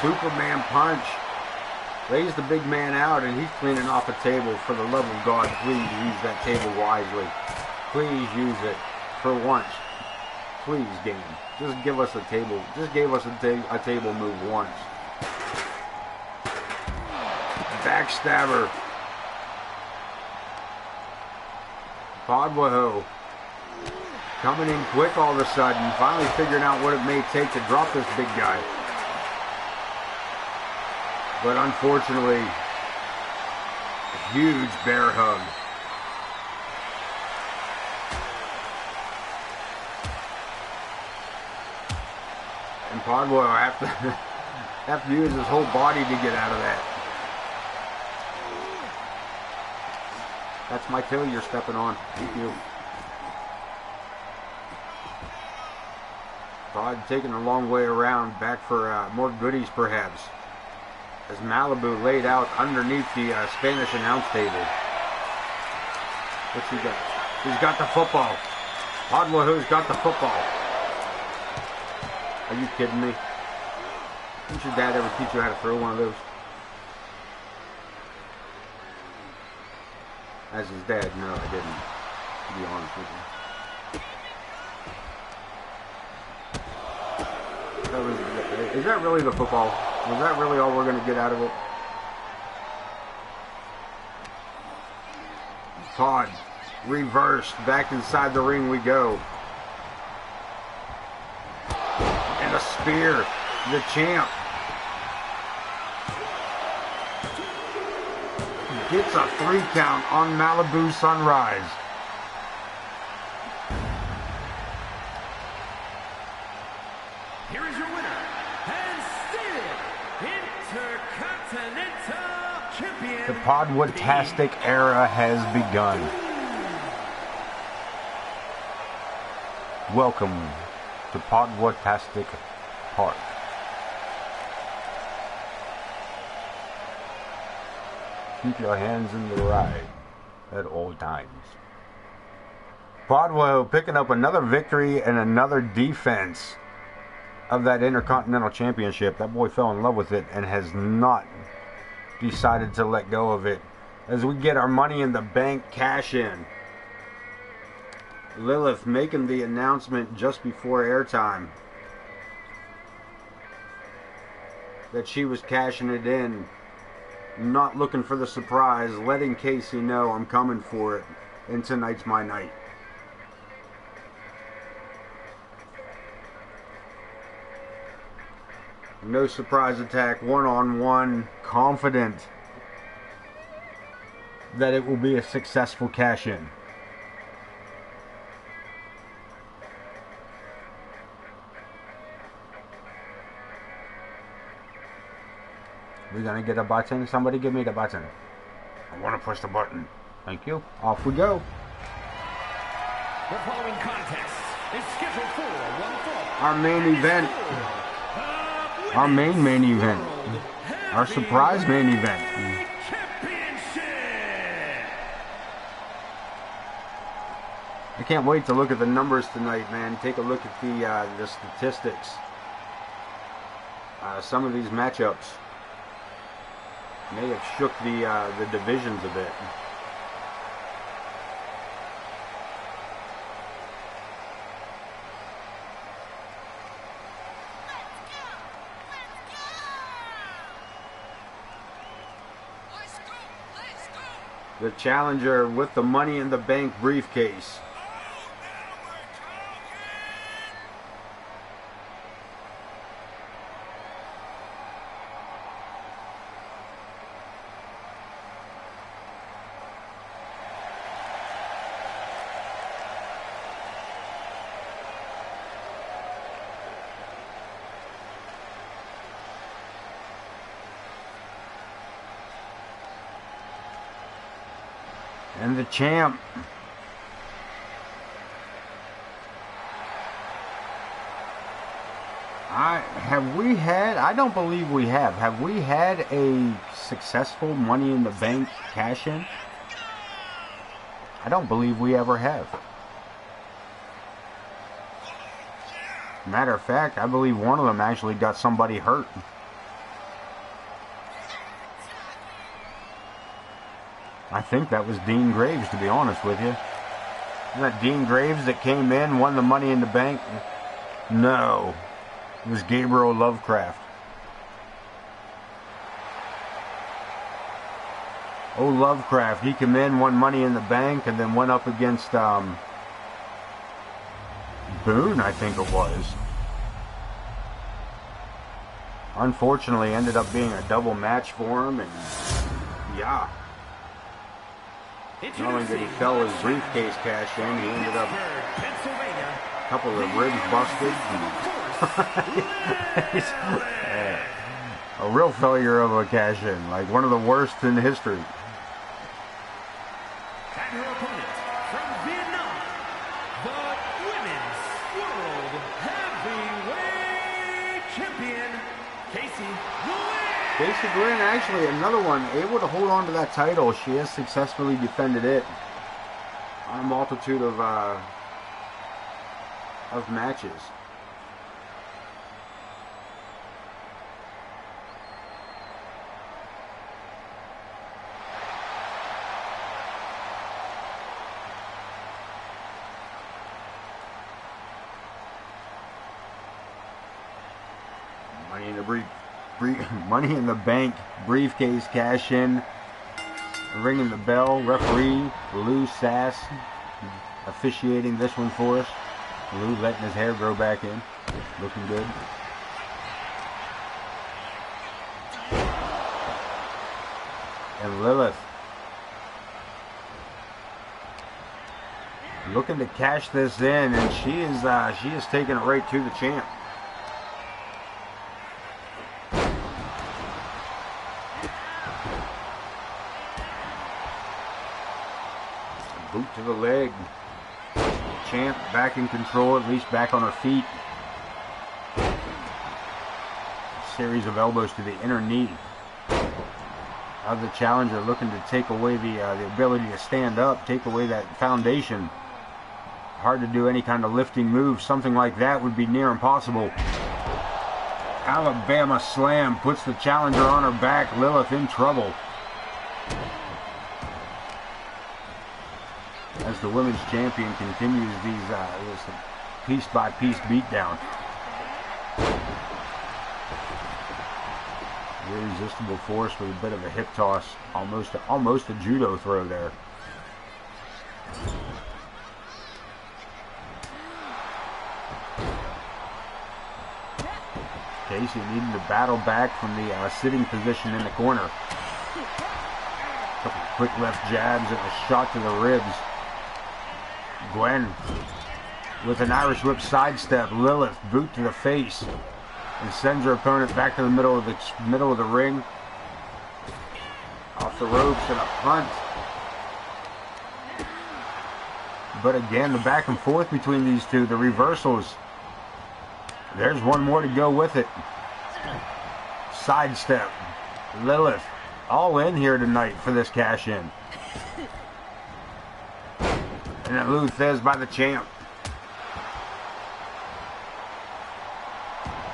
Superman punch. Lays the big man out, and he's cleaning off a table. For the love of God, please use that table wisely. Please use it for once. Please, game. Just give us a table. Just give us a table move once. Backstabber. Podwaho coming in quick all of a sudden. Finally figuring out what it may take to drop this big guy. But unfortunately, a huge bear hug. And Podwell have to use his whole body to get out of that. That's my toe you're stepping on. Thank you. Pod taking a long way around, back for more goodies perhaps. As Malibu laid out underneath the Spanish announce table. What's he got? He's got the football. Podwaho's got the football. Are you kidding me? Didn't your dad ever teach you how to throw one of those? As his dad, no, I didn't. To be honest with you. Is that really the football? Was that really all we're going to get out of it? Pod, reversed, back inside the ring we go. And a spear, the champ. Gets a 3 count on Malibu Sunrise. Here is your winner, and still Intercontinental Champion. The Podwood-tastic era has begun. Welcome to Podwood-tastic Park. Keep your hands in the ride at all times. Podwell picking up another victory and another defense of that Intercontinental Championship. That boy fell in love with it and has not decided to let go of it. As we get our Money in the Bank cash in. Lilith making the announcement just before airtime that she was cashing it in. Not looking for the surprise, letting Casey know I'm coming for it, and tonight's my night. No surprise attack, one-on-one, confident that it will be a successful cash-in. We're gonna get a button. Somebody give me the button. I want to push the button. Thank you. Off we go. The following contest is scheduled for one fall. Our main event. Our main event. Our surprise main event. Championship. I can't wait to look at the numbers tonight, man. Take a look at the statistics. Some of these matchups may have shook the divisions a bit. The challenger with the Money in the Bank briefcase. And the champ. I don't believe we have. Have we had a successful Money in the Bank cash-in? I don't believe we ever have. Matter of fact, I believe one of them actually got somebody hurt. I think that was Dean Graves, to be honest with you. Isn't that Dean Graves that came in, won the Money in the Bank? No. It was Gabriel Lovecraft. Oh, Lovecraft. He came in, won Money in the Bank, and then went up against Boone, I think it was. Unfortunately, ended up being a double match for him, and yeah. Not only did he sell his briefcase cash in, he ended up a couple of ribs busted. A real failure of a cash in, like one of the worst in history. And her opponent from Vietnam, the Women's World Heavyweight Champion, Casey Glenn. Casey Glenn, actually another one, able to hold on to that title. She has successfully defended it on a multitude of matches. Money in the Bank briefcase cash in. Ringing the bell. Referee Lou Sass officiating this one for us. Lou letting his hair grow back in. Looking good. And Lilith looking to cash this in, and she is taking it right to the champ. Boot to the leg. Champ back in control, at least back on her feet. A series of elbows to the inner knee. Now the challenger looking to take away the ability to stand up, take away that foundation. Hard to do any kind of lifting move. Something like that would be near impossible. Alabama slam puts the challenger on her back. Lilith in trouble. As the women's champion continues this piece-by-piece beatdown. Irresistible force with a bit of a hip toss. Almost a judo throw there. Casey needing to battle back from the sitting position in the corner. Couple quick left jabs and a shot to the ribs. Gwen with an Irish whip sidestep. Lilith boot to the face and sends her opponent back to the middle of the ring. Off the ropes and a punt. But again, the back and forth between these two, the reversals. There's one more to go with it. Sidestep. Lilith all in here tonight for this cash in. And then Lou Thez by the champ.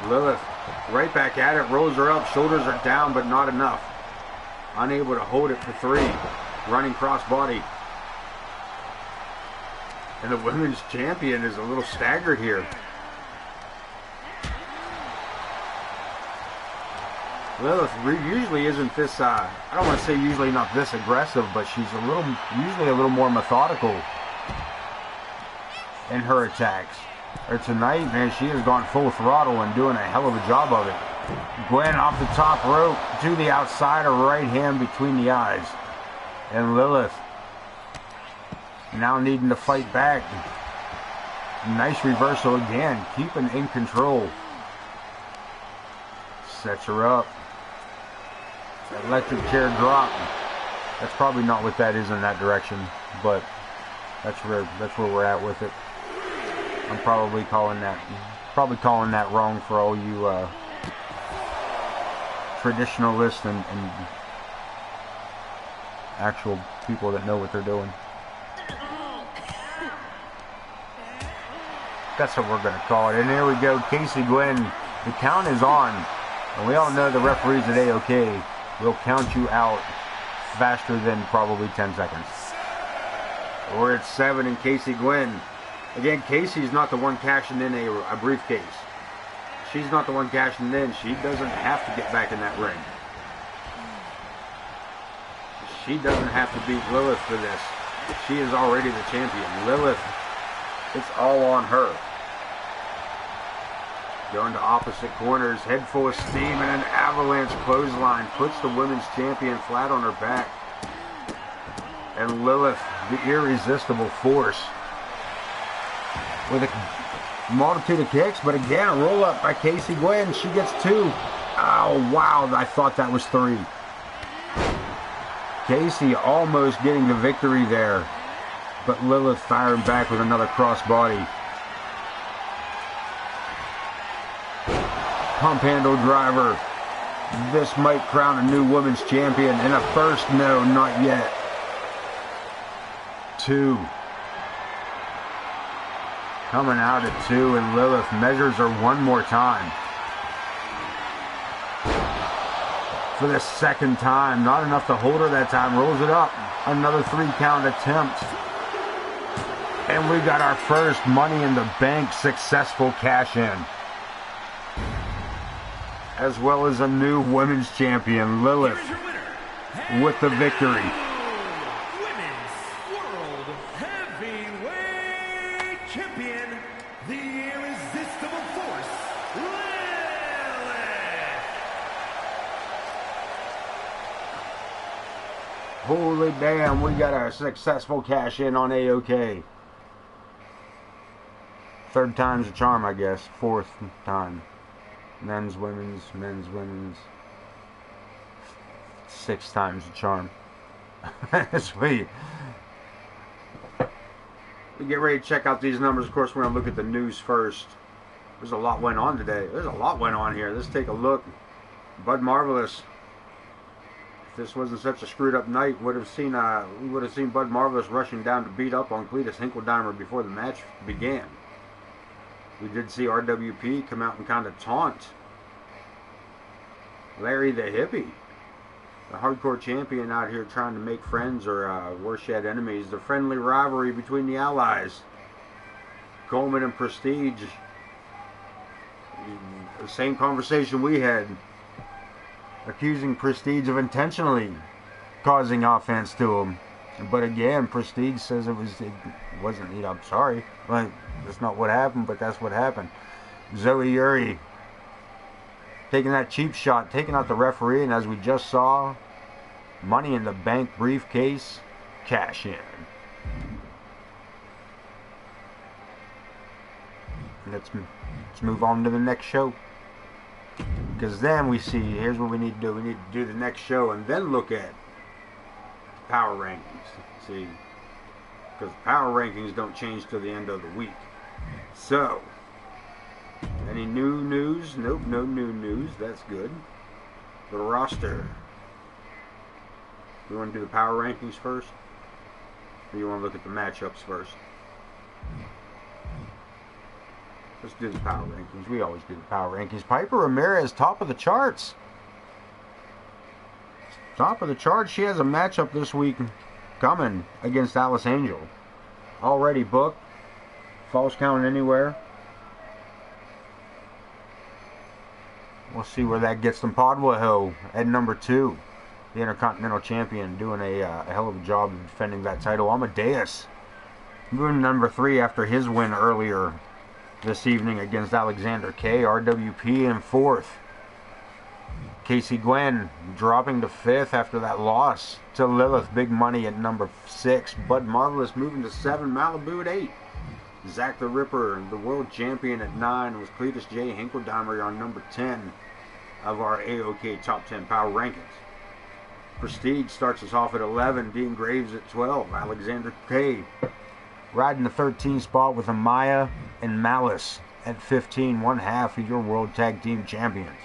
Lilith right back at it, rolls her up, shoulders are down, but not enough. Unable to hold it for three. Running crossbody. And the women's champion is a little staggered here. Lilith usually isn't this, I don't want to say usually not this aggressive, but she's usually a little more methodical in her attacks. Or tonight, man, she has gone full throttle and doing a hell of a job of it. Gwen off the top rope to the outside, her right hand between the eyes. And Lilith now needing to fight back. Nice reversal again, keeping in control. Sets her up. Electric chair drop. That's probably not what that is in that direction, but that's where we're at with it. I'm probably calling that wrong for all you traditionalists and actual people that know what they're doing. That's what we're going to call it. And there we go, Casey Gwen. The count is on. And we all know the referees at AOK will count you out faster than probably 10 seconds. We're at 7 and Casey Gwen. Again, Casey's not the one cashing in a briefcase. She's not the one cashing in. She doesn't have to get back in that ring. She doesn't have to beat Lilith for this. She is already the champion. Lilith, it's all on her. Going to opposite corners, head full of steam, and an avalanche clothesline puts the women's champion flat on her back. And Lilith, the irresistible force, with a multitude of kicks, but again, a roll up by Casey Gwen. She gets 2. Oh, wow, I thought that was 3. Casey almost getting the victory there, but Lilith firing back with another crossbody. Pump handle driver. This might crown a new women's champion. And a first, no, not yet. 2. Coming out at 2, and Lilith measures her one more time. For the second time. Not enough to hold her that time. Rolls it up. Another 3 count attempt. And we got our first Money in the Bank successful cash in. As well as a new women's champion, Lilith, with the victory. Women's World Heavyweight Champion, the irresistible force, Lilith. Holy damn, we got a successful cash in on AOK. 3rd time's a charm, I guess. 4th time. Men's, women's, 6 times a charm. Sweet. We get ready to check out these numbers. Of course, we're going to look at the news first. There's a lot went on today. There's a lot went on here. Let's take a look. Bud Marvelous. If this wasn't such a screwed up night, we would have seen Bud Marvelous rushing down to beat up on Cletus Hinkledeimer before the match began. We did see RWP come out and kind of taunt Larry the Hippie, the hardcore champion out here trying to make friends or worse yet enemies. The friendly rivalry between the allies, Coleman and Prestige. The same conversation we had, accusing Prestige of intentionally causing offense to him. But again, Prestige says it wasn't, I'm sorry. Like, that's not what happened, but that's what happened. Zoe Uri taking that cheap shot, taking out the referee, and as we just saw, Money in the Bank briefcase, cash in. Let's move on to the next show. Because then we see, here's what we need to do. We need to do the next show and then look at power rankings. See, because power rankings don't change till the end of the week. So, any new news? Nope, no new news. That's good. The roster. You want to do the power rankings first? Or you want to look at the matchups first? Let's do the power rankings. We always do the power rankings. Piper Ramirez, top of the charts. Top of the charts. She has a matchup this week coming against Alice Angel. Already booked. Falls count anywhere. We'll see where that gets them. Podwaho at number 2. The Intercontinental Champion doing a hell of a job of defending that title. Amadeus moving to number 3 after his win earlier this evening against Alexander K. RWP in 4th. Casey Gwen dropping to 5th after that loss to Lilith. Big Money at number 6. Bud Marvelous moving to 7. Malibu at 8. Zach the Ripper, the world champion, at 9, with Cletus J. Hinkledeimer on number 10 of our AOK Top 10 Power Rankings. Prestige starts us off at 11. Dean Graves at 12. Alexander K. riding the 13th spot with Amaya and Malice at 15. 1/2 of your World Tag Team Champions.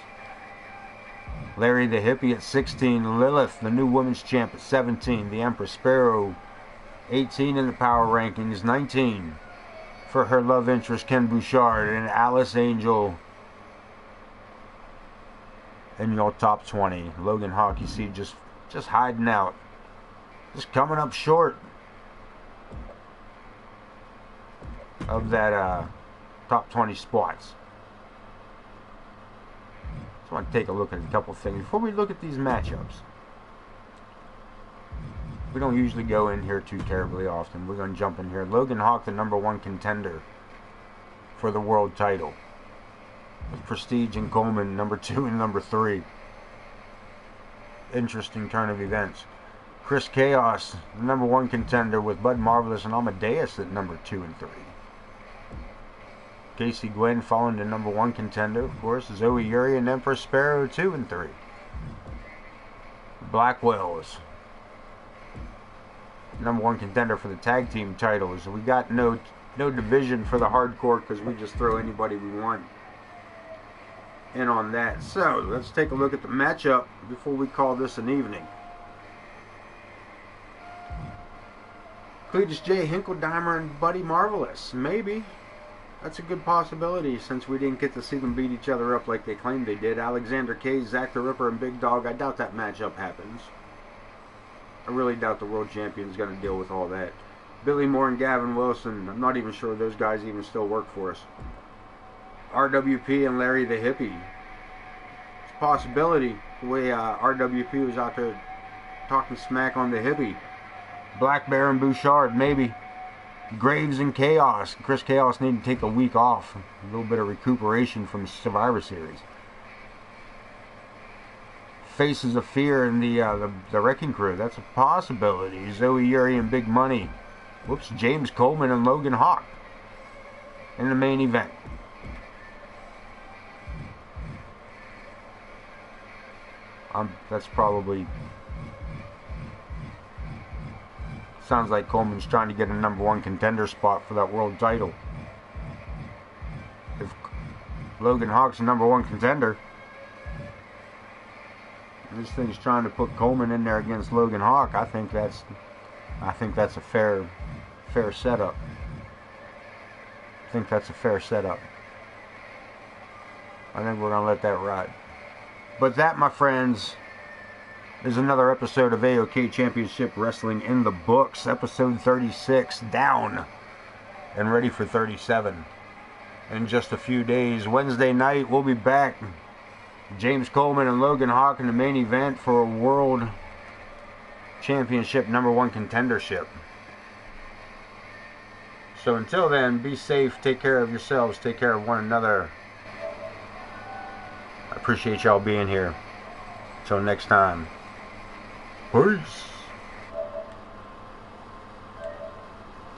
Larry the Hippie at 16. Lilith, the new women's champ, at 17. The Empress Sparrow, 18 in the Power Rankings. 19 for her love interest, Ken Bouchard, and Alice Angel in your top 20. Logan Hawk, you see, just hiding out. Just coming up short of that top 20 spots. I want to take a look at a couple things before we look at these matchups. We don't usually go in here too terribly often. We're going to jump in here. Logan Hawk, the number 1 contender for the world title, with Prestige and Coleman number 2 and number 3. Interesting turn of events. Chris Chaos, the number 1 contender, with Bud Marvelous and Amadeus at number 2 and 3. Casey Gwen following the number 1 contender, of course. Zoe Uri and Empress Sparrow 2 and 3. Blackwells, number 1 contender for the tag team titles. We got no division for the hardcore because we just throw anybody we want in on that. So let's take a look at the matchup before we call this an evening. Cletus J. Hinkledeimer and Buddy Marvelous. Maybe. That's a good possibility since we didn't get to see them beat each other up like they claimed they did. Alexander K, Zach the Ripper, and Big Dawg. I doubt that matchup happens. I really doubt the world champion's going to deal with all that. Billy Moore and Gavin Wilson. I'm not even sure those guys even still work for us. RWP and Larry the Hippie. It's a possibility the way RWP was out there talking smack on the Hippie. Black Bear and Bouchard, maybe. Graves and Chaos. Chris Chaos needed to take a week off. A little bit of recuperation from Survivor Series. Faces of Fear and the Wrecking Crew. That's a possibility. Zoe Uri and Big Money. Whoops. James Coleman and Logan Hawk in the main event. That's probably... Sounds like Coleman's trying to get a number 1 contender spot for that world title. If Logan Hawk's a number 1 contender, this thing's trying to put Coleman in there against Logan Hawk. I think that's a fair setup. I think that's a fair setup. I think we're gonna let that ride. But that, my friends, is another episode of AOK Championship Wrestling in the books. Episode 36 down and ready for 37 in just a few days. Wednesday night we'll be back. James Coleman and Logan Hawk in the main event for a World Championship number 1 contendership. So until then, be safe, take care of yourselves, take care of one another. I appreciate y'all being here. Until next time. Peace.